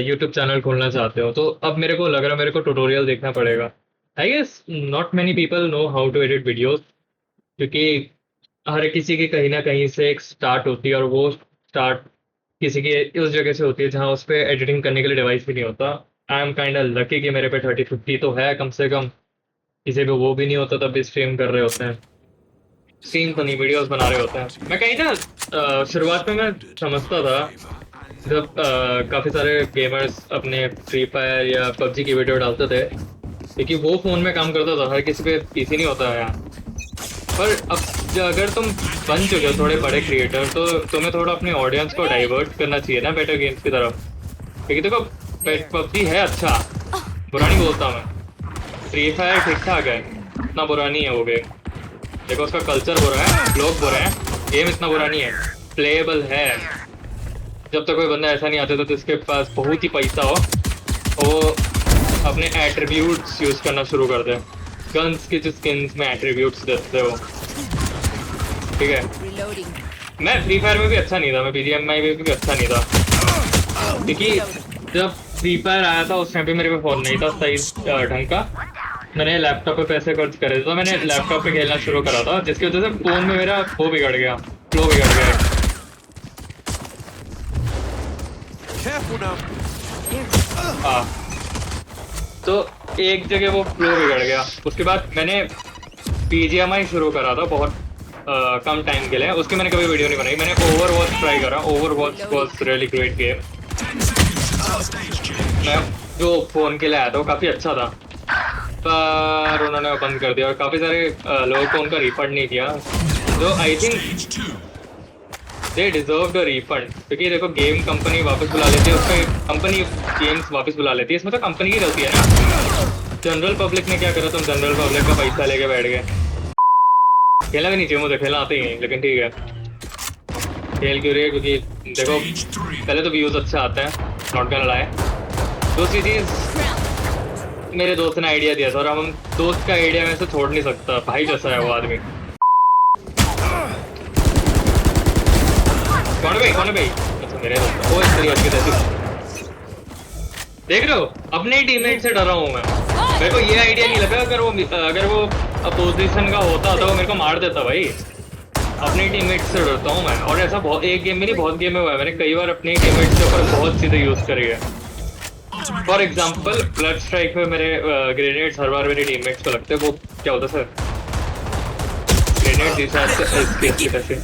यूट्यूब चैनल खोलना चाहते हो। तो अब मेरे को लग रहा है मेरे को ट्यूटोरियल देखना पड़ेगा। I guess not many people know how to edit videos, क्योंकि हर किसी की कहीं ना कहीं से एक स्टार्ट होती है, और वो स्टार्ट किसी की उस जगह से होती है जहाँ उस पर एडिटिंग करने के लिए डिवाइस भी नहीं होता। आई एम काइंड लकी कि मेरे पे 30-50 तो है कम से कम, किसी पे वो भी नहीं होता तब भी स्ट्रीम कर रहे होते हैं, स्ट्रीम तो नहीं वीडियोस बना रहे होते हैं। मैं कहीं ना शुरुआत में मैं समझता था जब काफ़ी सारे गेमर्स अपने फ्री फायर या पबजी की वीडियो डालते थे, क्योंकि वो फ़ोन में काम करता था, हर किसी पे पीसी नहीं होता है यहाँ। पर अब अगर तुम बन चुके हो थोड़े बड़े क्रिएटर, तो तुम्हें थोड़ा अपने ऑडियंस को डाइवर्ट करना चाहिए ना बेटर गेम्स की तरफ। क्योंकि देखो पबजी है अच्छा, बुरा नहीं बोलता मैं, फ्री फायर ठीक ठाक है, इतना बुरा नहीं है वो गेम। देखो उसका कल्चर बुरा है, लोग बुरे हैं, गेम इतना बुरा नहीं है, प्लेएबल है। जब तक कोई बंदा ऐसा नहीं आता तो जिसके पास बहुत ही पैसा हो, वो अपने एट्रीब्यूट्स यूज़ करना शुरू कर दे। गन्स की जो स्किन्स में एट्रीब्यूट्स देते हो, ठीक है। Reloading. मैं फ्री फायर में भी अच्छा नहीं था, मैं BGMI में भी अच्छा नहीं था, क्योंकि जब फ्री फायर आया था उस टाइम पे मेरे पे फोन नहीं था सही ढंग का। मैंने लैपटॉप पे पैसे खर्च करे थे, तो मैंने लैपटॉप पे खेलना शुरू करा था, जिसकी वजह से फोन में मेरा वो बिगड़ गया, फ्लो बिगड़ गया। Careful now. हाँ, तो एक जगह वो फ्लो बिगड़ गया। उसके बाद मैंने BGMI शुरू करा था बहुत कम टाइम के लिए, उसकी मैंने कभी वीडियो नहीं बनाई। मैंने ओवरवॉच ट्राई करा, Overwatch was really great game. मैं जो फ़ोन के लिए आया था वो काफ़ी अच्छा था, पर उन्होंने वो बंद कर दिया और काफ़ी सारे लोगों को उनका रिफंड नहीं किया, जो I think they deserve the refund. क्योंकि देखो गेम कंपनी वापस बुला लेती है, उसका कंपनी गेम्स वापस बुला लेती है, इसमें तो कंपनी की गलती है ना। जनरल पब्लिक ने क्या करा, तुम जनरल पब्लिक का पैसा लेके बैठ गए। खेला भी नहीं चाहिए मुझे, खेलना आता ही नहीं, लेकिन ठीक है खेल क्यों रही है, क्योंकि देखो Stage 3. पहले तो व्यूज अच्छे आते हैं, नॉट गonna lie। दूसरी चीज मेरे दोस्त ने आइडिया दिया था और हम दोस्त का आइडिया में से छोड़ नहीं सकता, भाई जैसा है वो आदमी। कौन है भाई? अच्छा मेरे दोस्त, वो इस तरीके की जैसी देख रहे हो, अपने ही टीममेट से डरा हूँ मैं। मेरे को ये आइडिया नहीं लगा, अगर वो अपोजिशन का होता तो वो मेरे को मार देता भाई। अपने टीममेट से डरता हूँ मैं, और ऐसा बहुत एक गेम में नहीं बहुत गेम में हुआ है, मैंने कई बार अपने टीममेट के ऊपर बहुत चीजें यूज करी है। फॉर एग्जाम्पल ब्लड स्ट्राइक में मेरे ग्रेनेड्स हर बार मेरे टीममेट्स को लगते हैं, वो क्या होता सर ग्रेनेड जैसे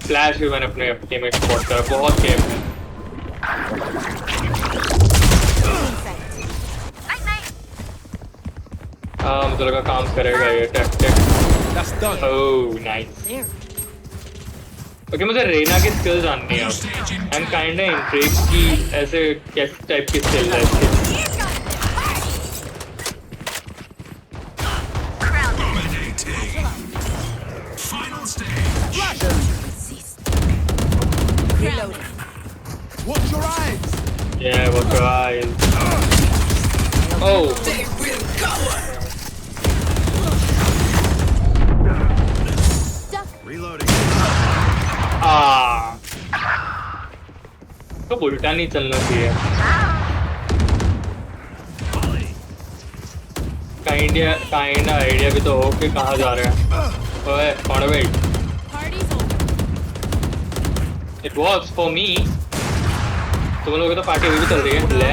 फ्लैश भी मैंने अपने टीममेट्स को बहुत करा, बहुत गेम है। हाँ मुझे लगा काम करेगा ये tactic. That's done. Oh nice. Okay मुझे रेना की स्किल जाननी है, आई एम काइंड ऑफ इंट्रिग्ड कि ऐसे किस टाइप की स्किल है इसकी। Dominating. Final stage. Watch your eyes. Yeah, what guys? Oh. Reloading. तो उल्टा नहीं चलना चाहिए। काइंड आइडिया भी तो हो कि कहाँ जा रहे हैं। ओए कौन है भाई? Party's over. It was for me. तुम लोगों की तो पार्टी अभी भी चल रही है। ले।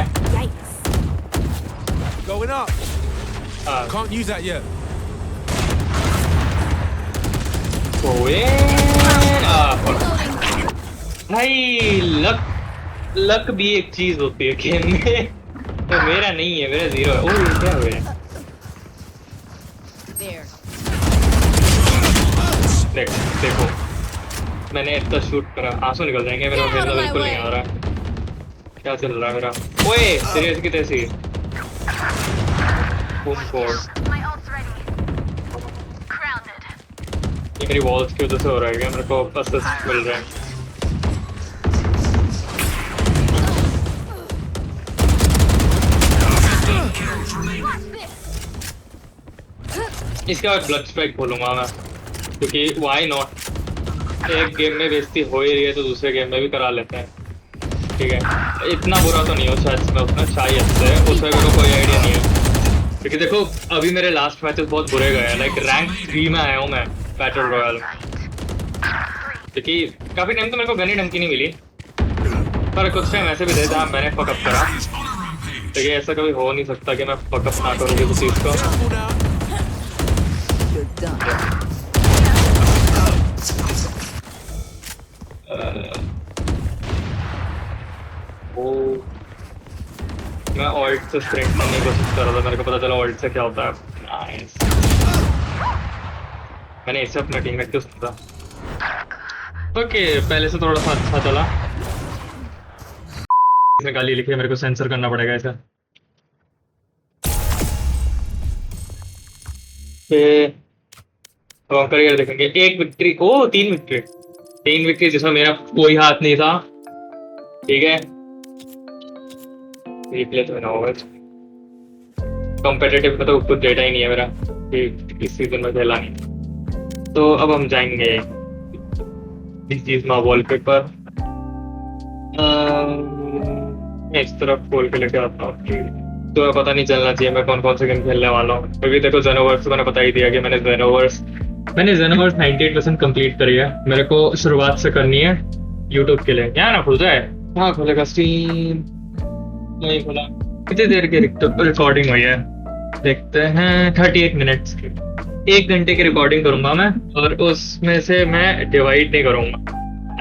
Going up. हाँ। Can't use that yet. ओए। भाई लक भी एक चीज होती है गेम में। तो मेरा नहीं है, मेरा 0 है। ओह ये क्या हुआ? There. देखो मैंने इतना शूट करा, आंसू निकल जाएंगे मेरा, मेरा बिल्कुल नहीं आ रहा है। क्या चल रहा है मेरा? ओए सीरियस की तैसी boom code, My ult's ready. Grounded. ये मेरी वॉल्स की वजह से हो रहा है, मेरे को असिस्ट मिल रहा है। इसके बाद ब्लड स्ट्राइक बोलूंगा मैं, क्योंकि व्हाई नॉट, एक गेम में बेइज्जती हो ही रही है तो दूसरे गेम में भी करा लेते हैं। ठीक है इतना बुरा तो नहीं हो शायद में, उतना शायद है उसमें मेरे को कोई आइडिया नहीं है, क्योंकि देखो अभी मेरे लास्ट मैचेस बहुत बुरे गए हैं। लाइक रैंक 3 में आया हूँ मैं बैटल रॉयल, क्योंकि काफी टाइम तो मेरे को गनी ढंग की नहीं मिली, पर कुछ टाइम ऐसे भी थे जहाँ मैंने फकअप करा। Is on a rampage. तो ये ऐसा कभी हो नहीं सकता कि मैं फकअप ना करूँ किसी चीज़ को। Careful now. You're done. वो मैं ऑल्ट से स्प्रिंट करने की कोशिश कर रहा था, मेरे को पता चला ऑल्ट से क्या होता है। नाइस, मैंने इसे अपना टीममेट क्यों सुना। ओके पहले से थोड़ा सा अच्छा चला। इसने गाली लिखी है, मेरे को सेंसर करना पड़ेगा इसे। अब हम करियर देखेंगे। एक विक्ट्री, ओ 3 विक्ट्री जिसमें मेरा कोई हाथ नहीं था। ठीक है रिप्ले तो ना होगा, कॉम्पिटिटिव में तो कुछ डेटा ही नहीं है मेरा कि इस सीजन में खेला नहीं। तो अब हम जाएंगे इस चीज में वॉलपेपर, मैं इस तरफ खोल के लेके आता हूँ। तो पता नहीं चलना चाहिए मैं कौन कौन से गेम खेलने वाला हूँ, क्योंकि देखो जेनोवर्स मैंने बता ही दिया कि मैंने जेनोवर्स 98% कंप्लीट करी है। मेरे को शुरुआत से करनी है यूट्यूब के लिए। क्या ना खुल जाए, हाँ खुलेगा स्ट्रीम, नहीं खुला। कितनी देर की रिकॉर्डिंग हुई है देखते हैं, 38 मिनट्स की। 1 घंटे की रिकॉर्डिंग करूंगा मैं, और उसमें से मैं डिवाइड नहीं करूंगा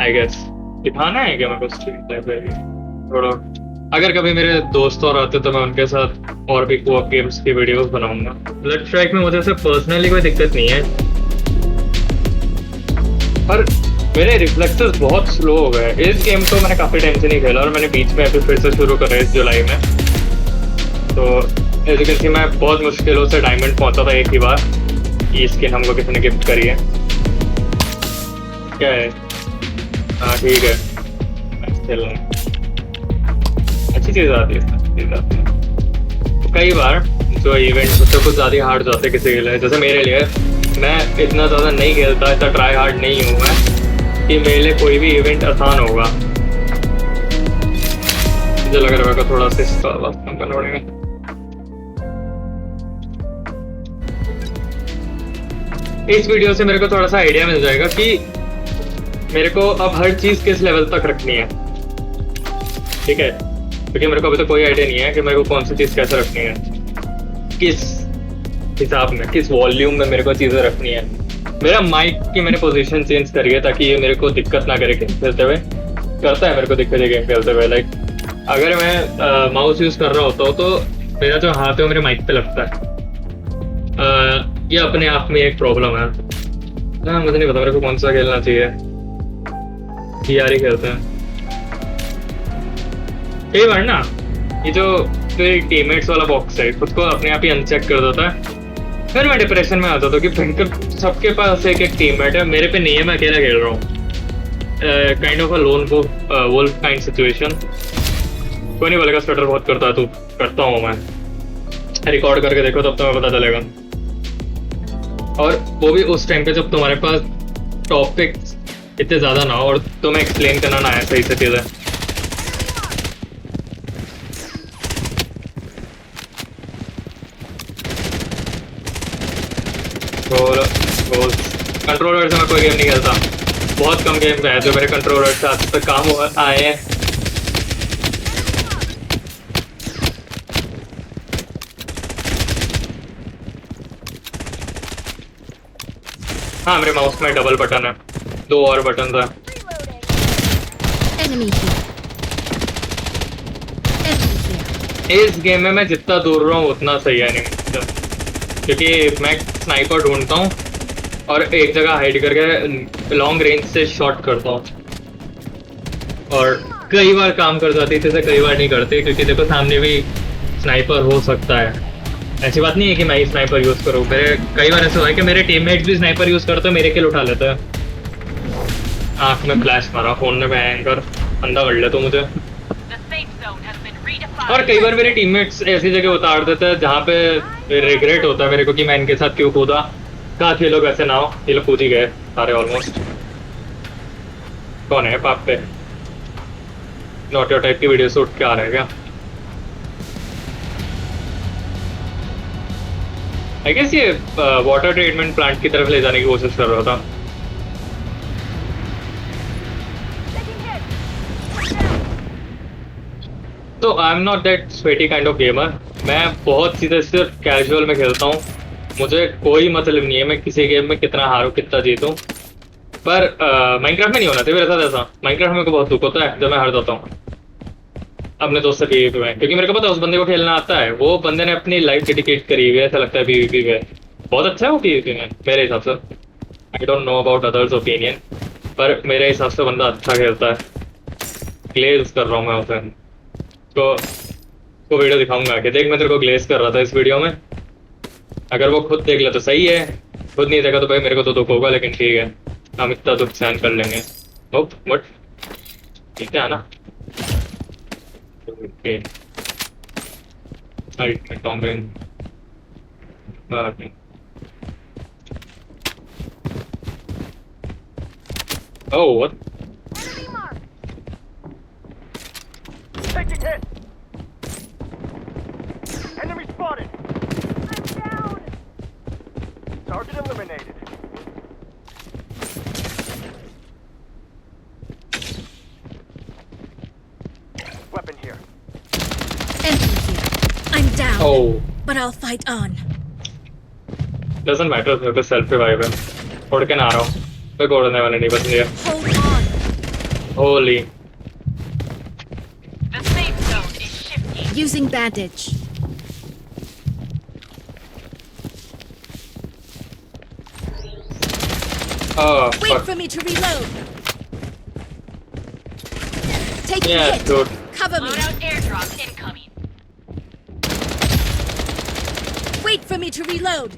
आई गेस। दिखाना है क्या मेरे को स्ट्रीम लाइब्रेरी थोड़ा, अगर कभी मेरे दोस्त और आते तो मैं उनके साथ और भी कोऑप गेम्स की वीडियोस बनाऊंगा। ब्लड स्ट्राइक में मुझे से पर्सनली कोई दिक्कत नहीं है, पर मेरे रिफ्लेक्सेस बहुत स्लो हो गए। इस गेम को मैंने काफी टाइम से नहीं खेला और मैंने बीच में अभी फिर से शुरू करा इस जुलाई में। तो एज यू कैन सी मैं बहुत मुश्किलों से डायमंड पहुंचा था एक ही बार, ये स्किन हमको किसी ने गिफ्ट करी है। क्या है? हाँ ठीक है, चल अच्छी चीज़ आती है, अच्छी चीज़ आती है। तो कई बार जो इवेंट होते हैं कुछ ज़्यादा हार्ड जाते हैं किसी के लिए, जैसे मेरे लिए, मैं इतना ज़्यादा नहीं खेलता, इतना ट्राई हार्ड नहीं हूँ मैं कि मेरे लिए कोई भी इवेंट आसान होगा। मुझे लग रहा है थोड़ा सा इसका आवाज़ कम करना पड़ेगा। इस वीडियो से मेरे को थोड़ा सा आइडिया मिल जाएगा कि मेरे को अब हर चीज़ किस लेवल तक रखनी है, ठीक है? क्योंकि मेरे को अभी तो कोई आइडिया नहीं है कि मेरे को कौन सी चीज़ कैसे रखनी है, किस हिसाब में, किस वॉल्यूम में मेरे को चीज़ें रखनी है। मेरा माइक की मैंने पोजीशन चेंज करी है ताकि ये मेरे को दिक्कत ना करे गेम खेलते हुए। करता है मेरे को दिक्कत है गेम खेलते हुए, लाइक अगर मैं माउस यूज़ कर रहा होता हूँ तो मेरा जो हाथ है वो मेरे माइक पे लगता है। ये अपने आप में एक प्रॉब्लम है। मुझे नहीं पता मेरे को कौन सा खेलना चाहिए, यार ही खेलते हैं। कई बार ना ये जो टीममेट्स वाला बॉक्स है खुद को अपने आप ही अनचेक कर देता है, फिर मैं डिप्रेशन में आता था कि सबके पास एक एक टीममेट है, मेरे पे नहीं है, मैं अकेला खेल रहा हूँ। Kind of a lone wolf kind situation. कोई नहीं बोलेगा स्वेटर बहुत करता है तू, करता हूँ मैं। रिकॉर्ड करके देखो तब तुम्हें पता चलेगा। और वो भी उस टाइम पे जब तुम्हारे पास टॉपिक्स इतने ज़्यादा ना हो और तुम्हें एक्सप्लेन करना ना आए सही से चीज़ें। कंट्रोलर से मैं कोई गेम नहीं खेलता, बहुत कम गेम है जो मेरे कंट्रोलर से आज तक काम आए हैं। हाँ मेरे माउस में डबल बटन है, 2 और बटन है। Enemy here. Enemy here. इस गेम में मैं जितना दूर रहा हूँ उतना सही है नहीं, क्योंकि मैं स्नाइपर ढूंढता हूँ और एक जगह हाइड करके लॉन्ग रेंज से शॉट करता हूँ, और कई बार काम कर जाती है, जैसे कई बार नहीं करते, क्योंकि देखो सामने भी स्नाइपर हो सकता है। ऐसी बात नहीं है कि मैं ही स्नाइपर यूज़ करूँ, मेरे कई बार ऐसा हुआ है कि मेरे टीममेट्स भी स्नाइपर यूज़ करते हैं, मेरे किल उठा लेते हैं। आँख में फ्लैश मारा, फ़ोन में बैन कर अंधा कर ले तो मुझे। और कई बार मेरे टीममेट्स ऐसी जगह उतार देते हैं जहाँ पे रिग्रेट होता है मेरे को कि मैं इनके साथ क्यों कूदा। काश ये लोग ऐसे ना हो, ये लोग कूद ही गए सारे ऑलमोस्ट। कौन है पाप पे? नॉट योर टाइप की वीडियो शूट क्या आ रहा है क्या? आई गेस ये वाटर ट्रीटमेंट प्लांट की तरफ ले जाने की कोशिश कर रहा था। तो I am not that sweaty kind of gamer. मैं बहुत सीधे सिर्फ कैजुअल में खेलता हूँ, मुझे कोई मतलब नहीं है मैं किसी गेम में कितना हारूँ कितना जीतूँ। पर माइनक्राफ्ट में नहीं होना चाहिए मेरे साथ ऐसा। माइनक्राफ्ट में को बहुत दुख होता है जब मैं हार जाता हूँ अपने दोस्त से पीवीपी में, क्योंकि मेरे को पता है उस बंदे को खेलना आता है। वो बंदे ने अपनी लाइफ डेडिकेट करी हुई है, ऐसा लगता है पीवीपी में बहुत अच्छा है वो पीवीपी में मेरे हिसाब से। आई don't know about others opinion, पर मेरे हिसाब से बंदा अच्छा खेलता है। ग्लेज कर रहा हूँ मैं उसे, तो वीडियो दिखाऊंगा कि देख मैं तेरे को ग्लेज कर रहा था इस वीडियो में। अगर वो खुद देख ले तो सही है, खुद नहीं देखा तो भाई मेरे को तो दुख होगा, लेकिन ठीक है हम इतना दुख सहन कर लेंगे। बट ठीक है ना। Oh, what? Taking hit. Enemy spotted. I'm down. Target eliminated. Weapon here. Enemy here. I'm down. Oh, But I'll fight on. doesn't matter, मेरे पे सेल्फ रिवाइव है, उड़ के ना आ रहा हूँ, मैं गोड़ने वाले नहीं बच लिया। Hold on. Holi The safe zone is shifting. Using bandage. Wait fuck. for me to reload. Taking Yeah, hit. dude. Cover me. Loadout airdrop incoming. Wait for me to reload.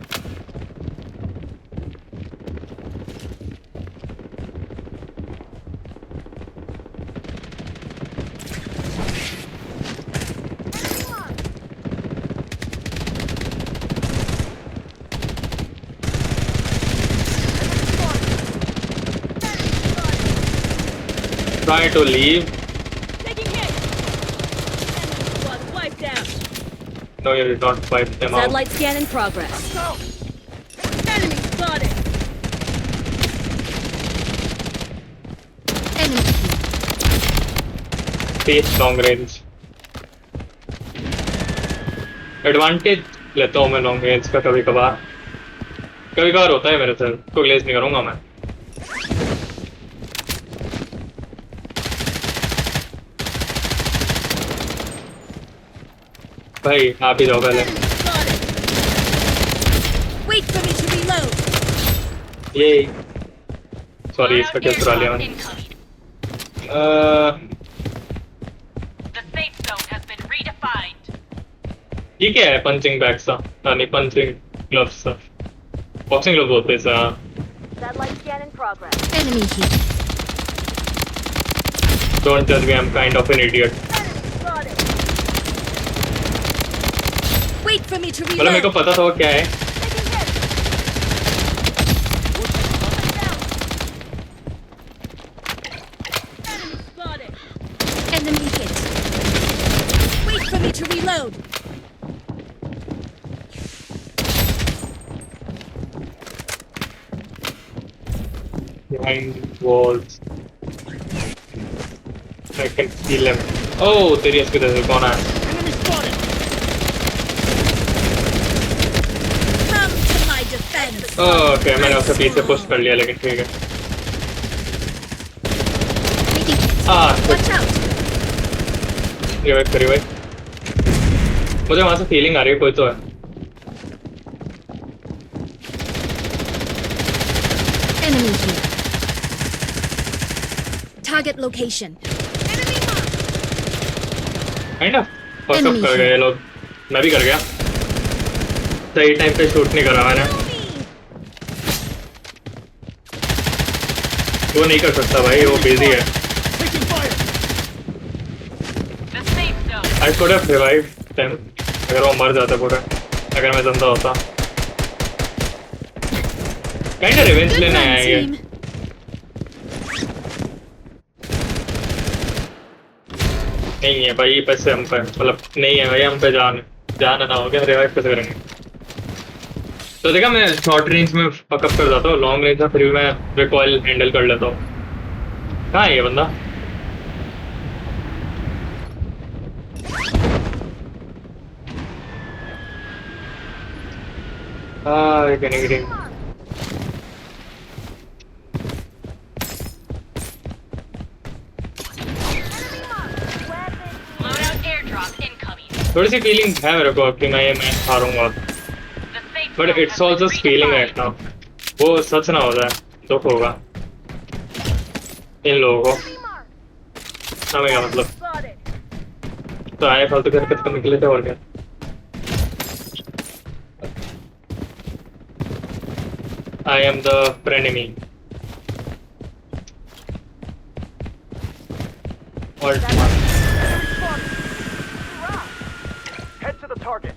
try to leave. Taking hit. Enemy squad wiped out. No, you did not fight them out. Satellite scan in progress. Enemy spotted. Enemy here. Face long range. Advantage लेता हूँ मैं long range का कभी कभार होता है मेरे से तो ग्लेज नहीं करूँगा मैं भाई आप ही जाओ पहले Wait for me to reload. ये सॉरी इसका क्या चुरा लिया मैंने The safe zone has been redefined. ये क्या है पंचिंग बैग सा नहीं पंचिंग ग्लव्स सा बॉक्सिंग ग्लव्स बोलते हैं सा Satellite scan in progress. Enemy here. Don't tell me I am kind of an idiot Wait for me to मतलब मेरे को reload. पता था वो क्या है Enemy hit. Wait for me to reload. behind walls I can feel them oh तेरी इसकी तरफ से कौन है Come to my defense. Okay मैंने उसे पीछे पुश कर लिया लेकिन ठीक है Taking hit. हाँ Watch out. रिवाइव करी भाई मुझे वहां से फीलिंग आ रही है कोई तो है Enemy here. Target location. Enemy marked. Kind of fuck up कर गए ये लोग मैं भी कर गया सही टाइम पे शूट नहीं करा मैंने वो नहीं कर सकता भाई वो बिजी है The safe zone. I should have revived them अगर वो मर जाता पूरा अगर मैं जिंदा होता काइंड ऑफ रिवेंज Good लेने run, आया ये team. नहीं है भाई पैसे हम पे मतलब नहीं है भाई हम पे जान ना हो गया रिवाइव कैसे करेंगे तो देखा मैं शॉर्ट रेंज में पकअप कर जाता हूँ लॉन्ग रेंज में फिर भी मैं रिकॉइल हैंडल कर लेता हूँ कहाँ है ये बंदा हाँ ये Loadout airdrop incoming. थोड़ी सी फीलिंग है मेरे को कि मैं ये मैच हारूंगा The safe but zone it's has all been just feeling right redefined. Now वो सच ना हो जाए दुख होगा इन लोगों को हमें क्या मतलब तो आए फालतू हरकत करने के लिए थे और क्या I am the frenemy और Head to the target.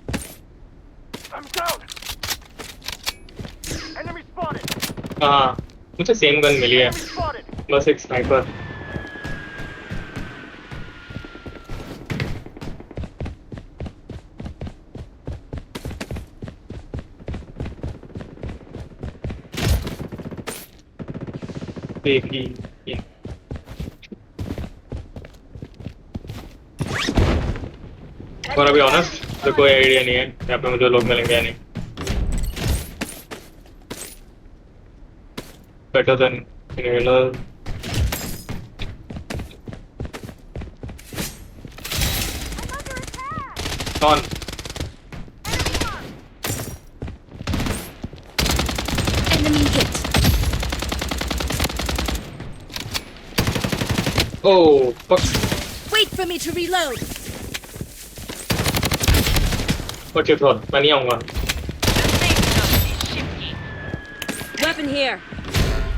I'm down. Enemy spotted. हाँ मुझे सेम गन मिली है Enemy spotted. बस एक स्नाइपर देखी और अभी ऑनेस्ट तो कोई आइडिया नहीं है यहाँ पे मुझे लोग मिलेंगे या नहीं बेटर देन इनहेलर कौन Enemy hit. Oh fuck Wait for me to reload. What you thought मैं नहीं आऊंगा The safe zone is shifting. Weapon here.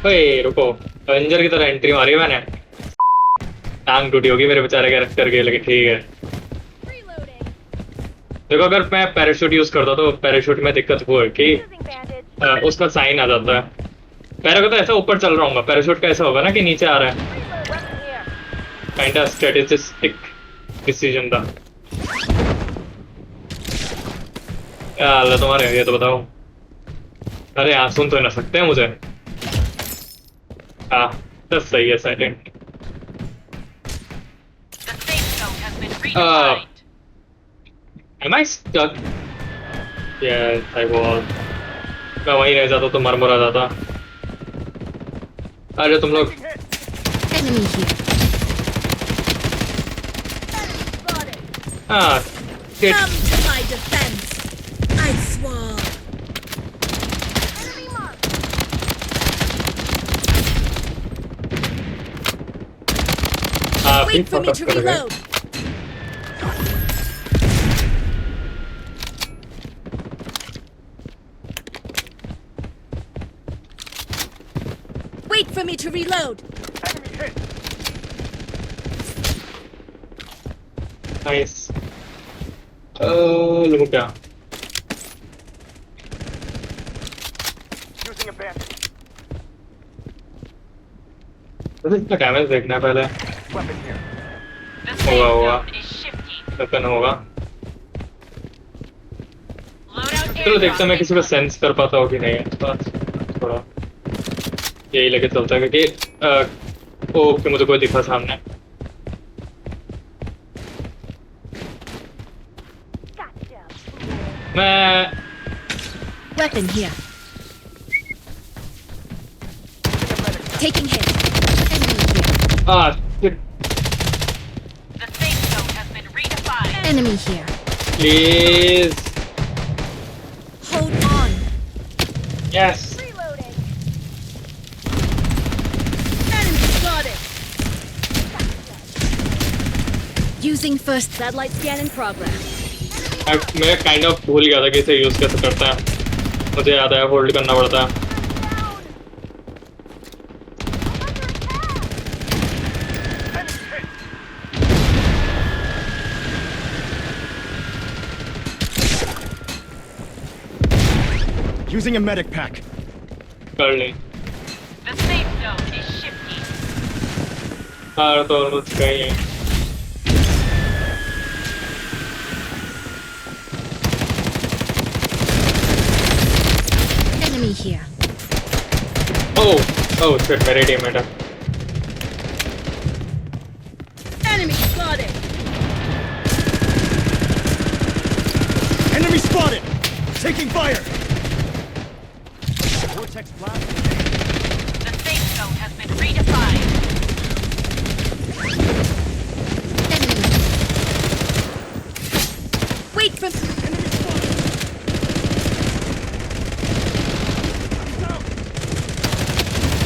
ओए रुको एवेंजर की तरह एंट्री मारी है मैंने टांग टूटी होगी मेरे बेचारे कैरेक्टर के लेकिन ठीक है Reloading. देखो अगर मैं पैराशूट यूज करता तो पैराशूट में दिक्कत वो है कि उसका साइन आ जाता है पैरा को तो ऐसा ऊपर चल रहा होगा पैराशूट का ऐसा होगा ना कि नीचे आ रहा है काइंड ऑफ स्ट्रेटेजिस्टिक डिसीजन था। क्या हाल है तुम्हारे, ये तो बताओ। अरे हाँ, सुन तो ना सकते हैं मुझे। हाँ बस सही है, silent. The safe zone has been redefined. Am I stuck? Yes, I was. मैं वहीं रह जाता तो मर जाता। अरे तुम लोग Enemy here. हाँ shit. Come to my defense. I swore. हाँ, Wait for me fuck to up कर गए। reload. Wait for me to reload. Enemy hit. Nice. लोगों क्या? Using a bandage. वैसे इसका डैमेज देखना है पहले। Weapon here. The safe होगा। zone is shifting. वेपन होगा। Loadout चलो देखते हैं मैं airdrop किसी को सेंस कर पाता हूँ कि नहीं। बस थोड़ा यही लेके चलता है क्योंकि ओके मुझे कोई दिखा सामने। मैं Weapon here. Taking hit. Enemy here. shit, The safe zone has been redefined. Enemy here. please Hold on. yes. Reloading. Enemy got it. Using first satellite scan in progress. मैं काइंड ऑफ भूल गया था कि इसे use कैसे करता है। मुझे याद आया, होल्ड करना पड़ता है। Using a medic pack. कर ली। The safe zone is shifting. हाँ तो ऑलमोस्ट गई है। Enemy here. ओह शिट, मेरे टीममेट है। Enemy got it. Enemy spotted! Taking fire! Vortex blast. The safe zone has been redefined. Enemy. Wait for enemy spotted.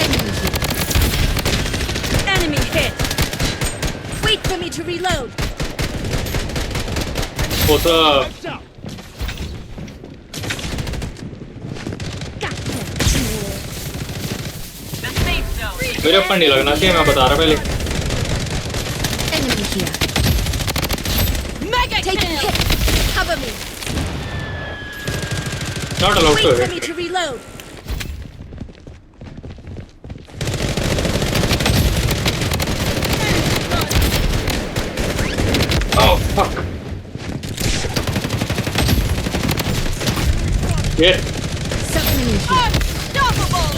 Enemy here. Enemy hit. Wait for me to reload. वो तो Lights out! The safe zone is मेरे ऊपर नहीं लगना चाहिए, मैं बता रहा पहले। Enemy here. mega Taking kill. hit. Cover me. Not allowed Wait to for me hit. to reload. Oh fuck. ये Some enemy here. Unstoppable.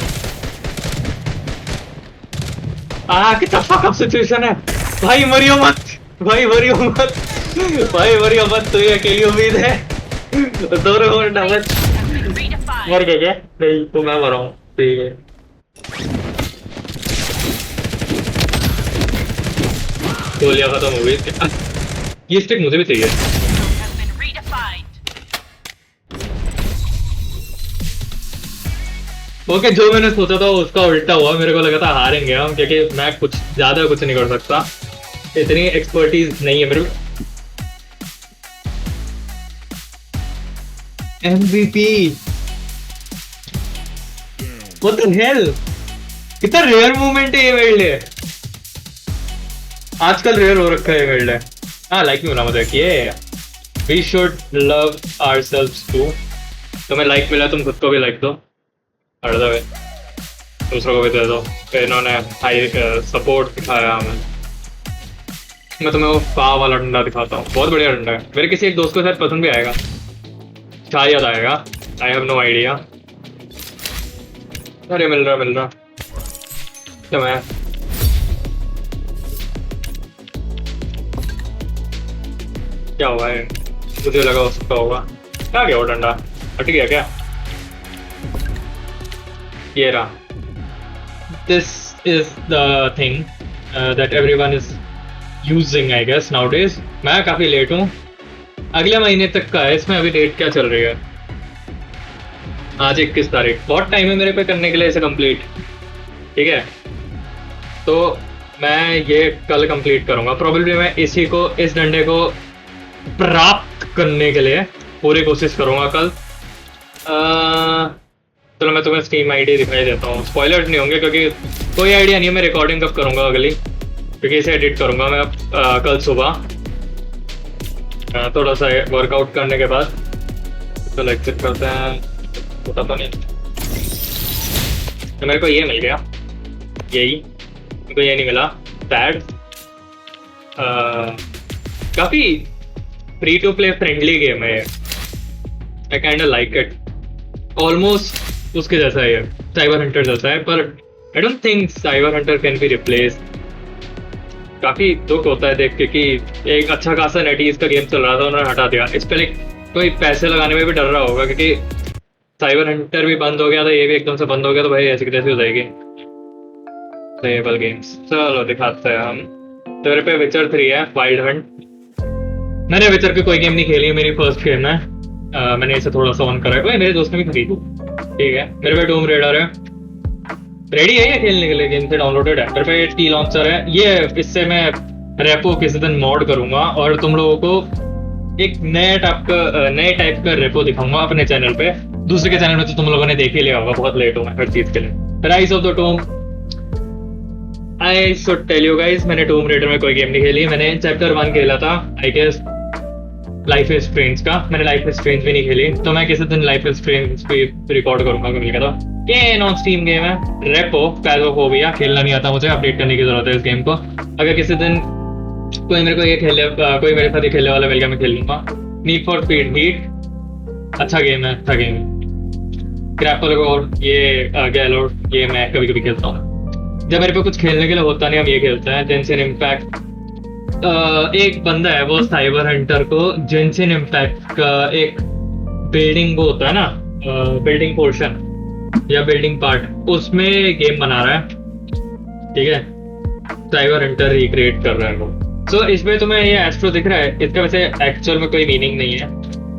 कितना फक अप सिचुएशन है। भाई मरियो मत, भाई मरियो मत, भाई मरियो मत, तुझे अकेली उम्मीद है। दोनों को डैमेज Has been redefined. मर गए क्या? नहीं तो मैं मरा हूँ। ठीक है। गोलियां खत्म हो गई। ये स्टिक मुझे भी चाहिए। Has been redefined. ओके, जो मैंने सोचा था उसका उल्टा हुआ। मेरे को लगा था हारेंगे हम क्योंकि मैं कुछ ज्यादा कुछ नहीं कर सकता, इतनी एक्सपर्टीज नहीं है मेरे। MVP What the hell? कितना रेयर मूवमेंट है ये मेरे लिए। आजकल रेयर हो रखा है ये मेरे लिए। हाँ लाइक नहीं होना मुझे कि we should love ourselves too। तुम्हें लाइक मिला, तुम खुद को भी लाइक दो, हर दो दूसरों को भी दे दो। इन्होंने हाई सपोर्ट दिखाया हमें। मैं तुम्हें वो पा वाला डंडा दिखाता हूँ, बहुत बढ़िया डंडा है। मेरे किसी एक दोस्त को शायद पसंद भी आएगा, शायद आएगा, आई हैव नो आइडिया। अरे मिल रहा क्या मैं क्या हुआ है, मुझे लगा हो सकता होगा। क्या गया वो डंडा, हट गया क्या? ये रहा। This is the thing that everyone is using I guess nowadays. मैं काफी लेट हूँ, अगले महीने तक का है इसमें। अभी डेट क्या चल रही है? आज 21 तारीख। बहुत टाइम है मेरे पे करने के लिए इसे कंप्लीट, ठीक है? तो मैं ये कल कंप्लीट करूंगा प्रोबेबली। मैं इसी को, इस डंडे को प्राप्त करने के लिए पूरी कोशिश करूंगा कल। चलो मैं तुम्हें स्टीम आईडी दिखाई देता हूँ, स्पॉयलर्स नहीं होंगे क्योंकि कोई आइडिया नहीं है मैं रिकॉर्डिंग कब करूंगा अगली, क्योंकि इसे एडिट करूंगा मैं कल सुबह थोड़ा सा वर्कआउट करने के बाद। तो एग्जिट करते हैं, होता तो नहीं। तो मेरे को ये मिल गया, यही मेरे को ये नहीं मिला, सैड। काफी free to play friendly game है, I kind of like it. Almost उसके जैसा है, साइबर हंटर जैसा है, पर I don't think Cyber Hunter can be replace. काफी दुख होता है देख के कि एक अच्छा खासा नेटीज का गेम चल रहा था, उन्होंने हटा दिया। इस पर लाइक कोई पैसे लगाने में भी डर रहा होगा, क्योंकि साइबर हंटर भी बंद हो गया था, ये भी एकदम से बंद हो गया, तो भाई ऐसी कैसी हो जाएगी प्लेएबल गेम्स। चलो दिखाते हैं हम। तो मेरे पे विचर 3 है, वाइल्ड हंट। मैंने विचर की कोई गेम नहीं खेली है, मेरी फर्स्ट गेम है। मैंने इसे थोड़ा सा ऑन करा है, मेरे दोस्त ने भी खरीदी, ठीक है। मेरे पे टूम रेडर है, रेडी है ये खेलने के लिए, गेम से डाउनलोडेड है। मेरे पे टी लॉन्चर है, ये इससे मैं रेपो किसी दिन मॉड करूंगा और तुम लोगों को एक नए टाइप का रेपो दिखाऊंगा अपने चैनल पे। दूसरे के चैनल में तो तुम लोगों ने देख ही लिया होगा, बहुत लेट हूँ मैं हर चीज के लिए। Rise of the Tomb, I should tell you guys, मैंने टूम रेडर में कोई गेम नहीं खेली। मैंने चैप्टर 1 खेला था, I guess Life is Strange का। मैंने लाइफ इज स्ट्रेंज भी नहीं खेली, तो मैं किसी दिन लाइफ इज स्ट्रेंज भी रिकॉर्ड करूंगा मिल गया। ये नॉन स्टीम गेम है, रेपो पैजोफोबिया। खेलना नहीं आता मुझे, अपडेट करने की जरूरत है इस गेम को। अगर किसी दिन कोई मेरे को ये कोई मेरे साथ ये खेलने वाला मिल गया, मैं खेल लूंगा। नीड फॉर स्पीड हीट, अच्छा गेम है, अच्छा गेम है। क्रैपल और ये गैलोड, ये मैं कभी कभी खेलता हूँ जब मेरे पे कुछ खेलने के लिए होता नहीं। हम ये खेलते हैं जेंशिन इम्पैक्ट। एक बंदा है वो साइबर हंटर को जेंशिन इम्पैक्ट का एक बिल्डिंग वो होता है ना, बिल्डिंग पोर्शन या बिल्डिंग पार्ट, उसमें गेम बना रहा है, ठीक है। साइबर हंटर रिक्रिएट कर रहा है वो। सो इसमें तुम्हें ये एस्ट्रो दिख रहा है, इसका वैसे एक्चुअल में कोई मीनिंग नहीं है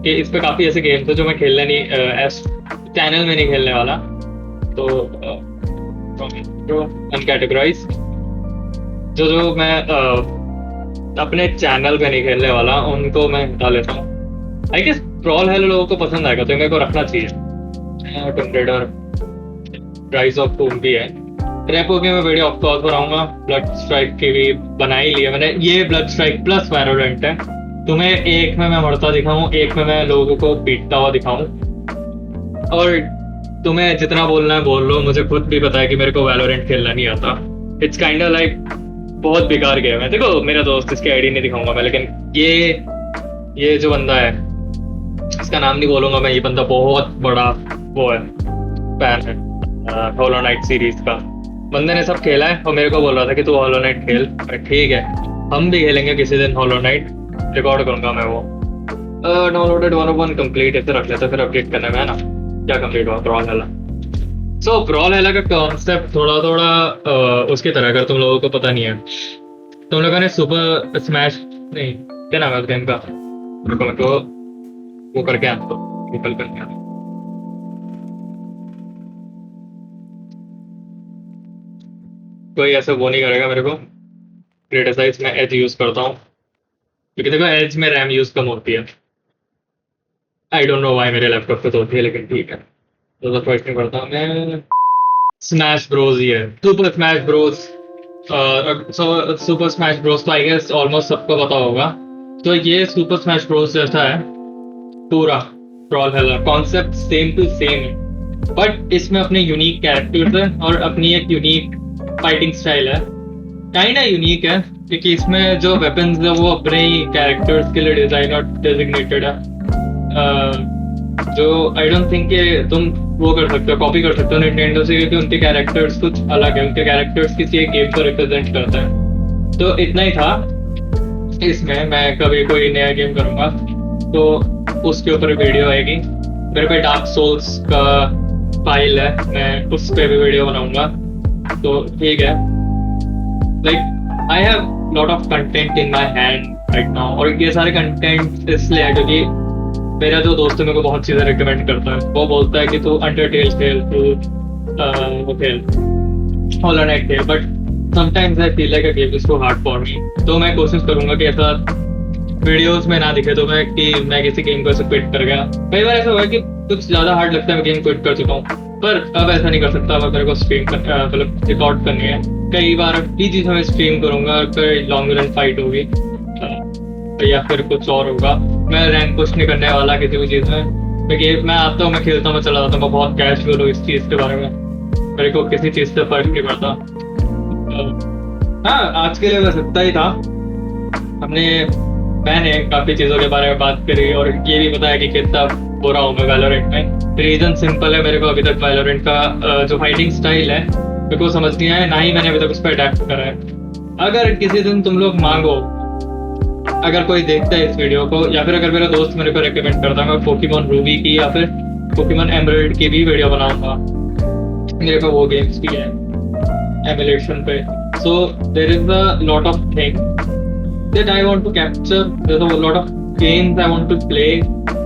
कि इस पे काफी ऐसे गेम्स है जो मैं खेलने नहीं, चैनल में नहीं खेलने वाला। तो अनकैटेगराइज जो मैं अपने चैनल पे नहीं खेलने वाला, उनको मैं हटा लेता हूँ। आई गेस प्रॉल हेलो लोगों को पसंद आएगा, तो मेरे को रखना चाहिए। टूम रेडर, राइज ऑफ टूम भी है। रेपो की मैं वीडियो ऑफ कोर्स बनाऊंगा। ब्लड स्ट्राइक की भी बना ही लिया मैंने। ये ब्लड स्ट्राइक प्लस वैलोरेंट है। तुम्हें एक में मैं मरता दिखाऊं, एक में मैं लोगों को पीटता हुआ दिखाऊं, और तुम्हें जितना बोलना है बोल लो। मुझे खुद भी पता है कि मेरे को वैलोरेंट खेलना नहीं आता। इट्स काइंड ऑफ लाइक बहुत बेकार गेम है। देखो मेरा दोस्त, इसकी आईडी नहीं दिखाऊंगा मैं, लेकिन ये जो बंदा है, इसका नाम नहीं बोलूंगा मैं। ये बंदा बहुत बड़ा वो है, फैन है हॉलो नाइट सीरीज का। बंदे ने सब खेला है और मेरे को बोल रहा था कि तू हॉलो नाइट खेल। ठीक है, हम भी खेलेंगे किसी दिन हॉलो नाइट, रिकॉर्ड करूंगा मैं वो। डाउनलोडेड 101 कंप्लीट ऐसे रख लेता, फिर अपडेट करने में है ना। क्या कंप्लीट हुआ? ब्रॉल हेला। सो ब्रॉल हेला का कॉन्सेप्ट थोड़ा उसकी तरह, अगर तुम लोगों को पता नहीं है, तुम लोगों ने सुपर स्मैश नहीं, क्या नाम है उस गेम का, मेरे को वो करके आ तो निकल करके आ। कोई ऐसा वो नहीं करेगा मेरे को क्रिटिसाइज। मैं एज यूज करता हूँ क्योंकि देखो एज में रैम यूज कम होती है। आई डोंट नो व्हाई मेरे लैपटॉप पे तो होती है, लेकिन ठीक है, तो फर्स्ट नहीं करता मैं। स्मैश ब्रोज ही है, Super Smash Bros. Super Smash Bros तो आई गेस ऑलमोस्ट सबको पता होगा। तो ये सुपर स्मैश ब्रोज जैसा है पूरा Brawlhalla. Concept same to same है, बट इसमें अपने यूनिक कैरेक्टर्स है और अपनी एक यूनिक फाइटिंग स्टाइल है। काइंड यूनिक है क्योंकि इसमें जो वेपन्स है वो अपने ही कैरेक्टर्स के लिए डिजाइन और डेजिग्नेटेड है। जो आई डोंट थिंक कि तुम वो कर सकते हो, कॉपी कर सकते हो निंटेंडो से, क्योंकि उनके कैरेक्टर्स कुछ अलग है। उनके कैरेक्टर्स किसी एक गेम को रिप्रेजेंट करते हैं। तो इतना ही था इसमें। मैं कभी कोई नया गेम करूंगा तो उसके ऊपर वीडियो आएगी। मेरे पे डार्क सोल्स का फाइल है, मैं उस पर भी वीडियो बनाऊंगा। तो ठीक है, like I have lot of content in my hand right now. और ये सारे कंटेंट इसलिए है क्योंकि मेरा जो दोस्त है मेरे को बहुत चीज़ें रिकमेंड करता है। वो बोलता है कि तू अंडरटेल खेल, तू वो खेल, हॉलो नाइट खेल, but sometimes I feel like a game is too hard for me. तो मैं कोशिश करूंगा कि ऐसा वीडियोस में ना दिखे तो मैं किसी गेम को ऐसे क्विट कर गया। कई बार ऐसा हुआ है कि कुछ ज़्यादा हार्ड लगता है, मैं गेम क्विट कर चुका हूँ, पर अब ऐसा नहीं कर सकता। अब मेरे को स्ट्रीम मतलब रिकॉर्ड करनी है। कई बार की चीज़ मैं स्ट्रीम करूंगा, फिर लॉन्ग रन फाइट होगी या फिर कुछ और होगा। मैं रैंक पुश नहीं करने वाला किसी भी चीज़ में, क्योंकि मैं आता हूँ, मैं खेलता हूँ, मैं चला जाता हूँ। मैं बहुत कैजुअल हूँ इस चीज़ के बारे में, मेरे को किसी चीज़ से फर्क नहीं पड़ता। हाँ, आज के लिए बस इतना ही था। मैंने काफ़ी चीज़ों के बारे में बात करी और ये भी बताया कि कितना बुरा हूँ मैं वैलोरेंट में। रीज़न सिंपल है, मेरे को अभी तक वैलोरेंट का जो फाइटिंग स्टाइल है मेरे को समझ नहीं आया, ना ही मैंने अभी तक उस पर अडेप्ट करा है। अगर किसी दिन तुम लोग मांगो, अगर कोई देखता है इस वीडियो को, या फिर अगर मेरा दोस्त मेरे को रेकमेंड करता है, मैं पोकेमॉन रूबी की या फिर पोकेमॉन एमरल्ड की भी वीडियो बनाऊंगा। मेरे को वो गेम्स भी है एमुलेशन पे। So there is a lot of thing that I want to capture. There's a lot of games I want to play,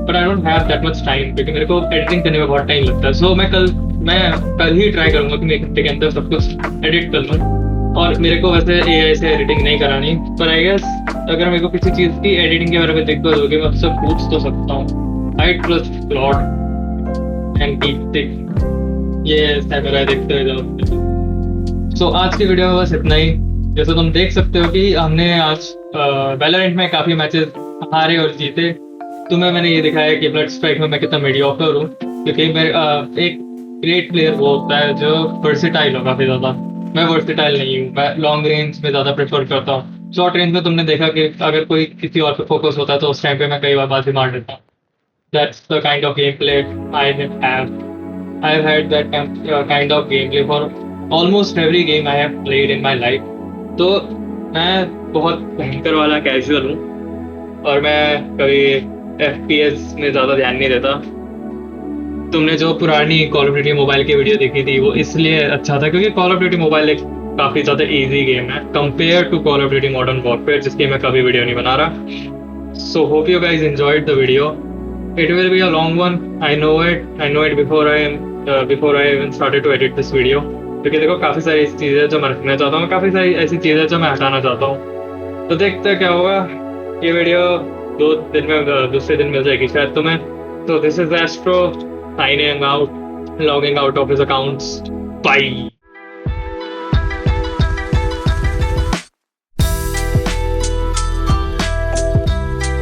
but I don't have that much time क्योंकि मेरे को एडिटिंग करने में बहुत time लगता है। सो मैं कल ही ट्राई करूंगा कि मैं 1 घंटे के अंदर सब कुछ एडिट कर लूँ। और मेरे को वैसे AI से एडिटिंग नहीं करानी, पर आई गेस अगर मेरे को किसी चीज़ की एडिटिंग के बारे में दिक्कत होगी मैं उससे पूछ तो सकता हूँ। I trust Claude and DeepSeek. ये है मेरा, देखते जाओ। सो आज की वीडियो में बस इतना ही। जैसे तुम देख सकते हो कि हमने आज वैलोरेंट में काफ़ी मैचेस हारे और जीते। तुम्हें मैंने ये दिखाया कि ब्लड स्ट्राइक में मैं कितना मीडियोकर हूँ, क्योंकि मेरे एक ग्रेट प्लेयर वो होता है जो वर्सेटाइल हो काफ़ी ज़्यादा। मैं वर्सेटाइल नहीं हूँ, मैं लॉन्ग रेंज में ज़्यादा प्रेफर करता हूँ। शॉर्ट रेंज में तुमने देखा कि अगर कोई किसी और पे फोकस होता है तो उस टाइम पे मैं कई बार बाजी मार देता हूँ। That's the kind of game play I have had that kind of game play for almost every game I have played in my life. तो मैं बहुत भयंकर वाला कैजुअल हूँ और मैं कभी FPS में ज़्यादा ध्यान नहीं देता। तुमने जो पुरानी कॉल ऑफ ड्यूटी मोबाइल की वीडियो देखी थी वो इसलिए अच्छा था क्योंकि कॉल ऑफ ड्यूटी मोबाइल एक काफ़ी ज़्यादा इजी गेम है compare to Call of Duty Modern Warfare, जिसकी मैं कभी वीडियो नहीं बना रहा। So hope you guys enjoyed the video. It will be a long one, I know it before I even started to edit this video. क्योंकि देखो काफ़ी सारी ऐसी चीज़ें जो मैं रखना चाहता हूँ, काफ़ी सारी ऐसी चीज़ें जो मैं हटाना चाहता हूँ। तो देखते हैं क्या होगा। ये वीडियो 2 दिन में दूसरे दिन मिल जाएगी शायद तुम्हें। तो this is Astro signing out, logging out of his accounts. Bye.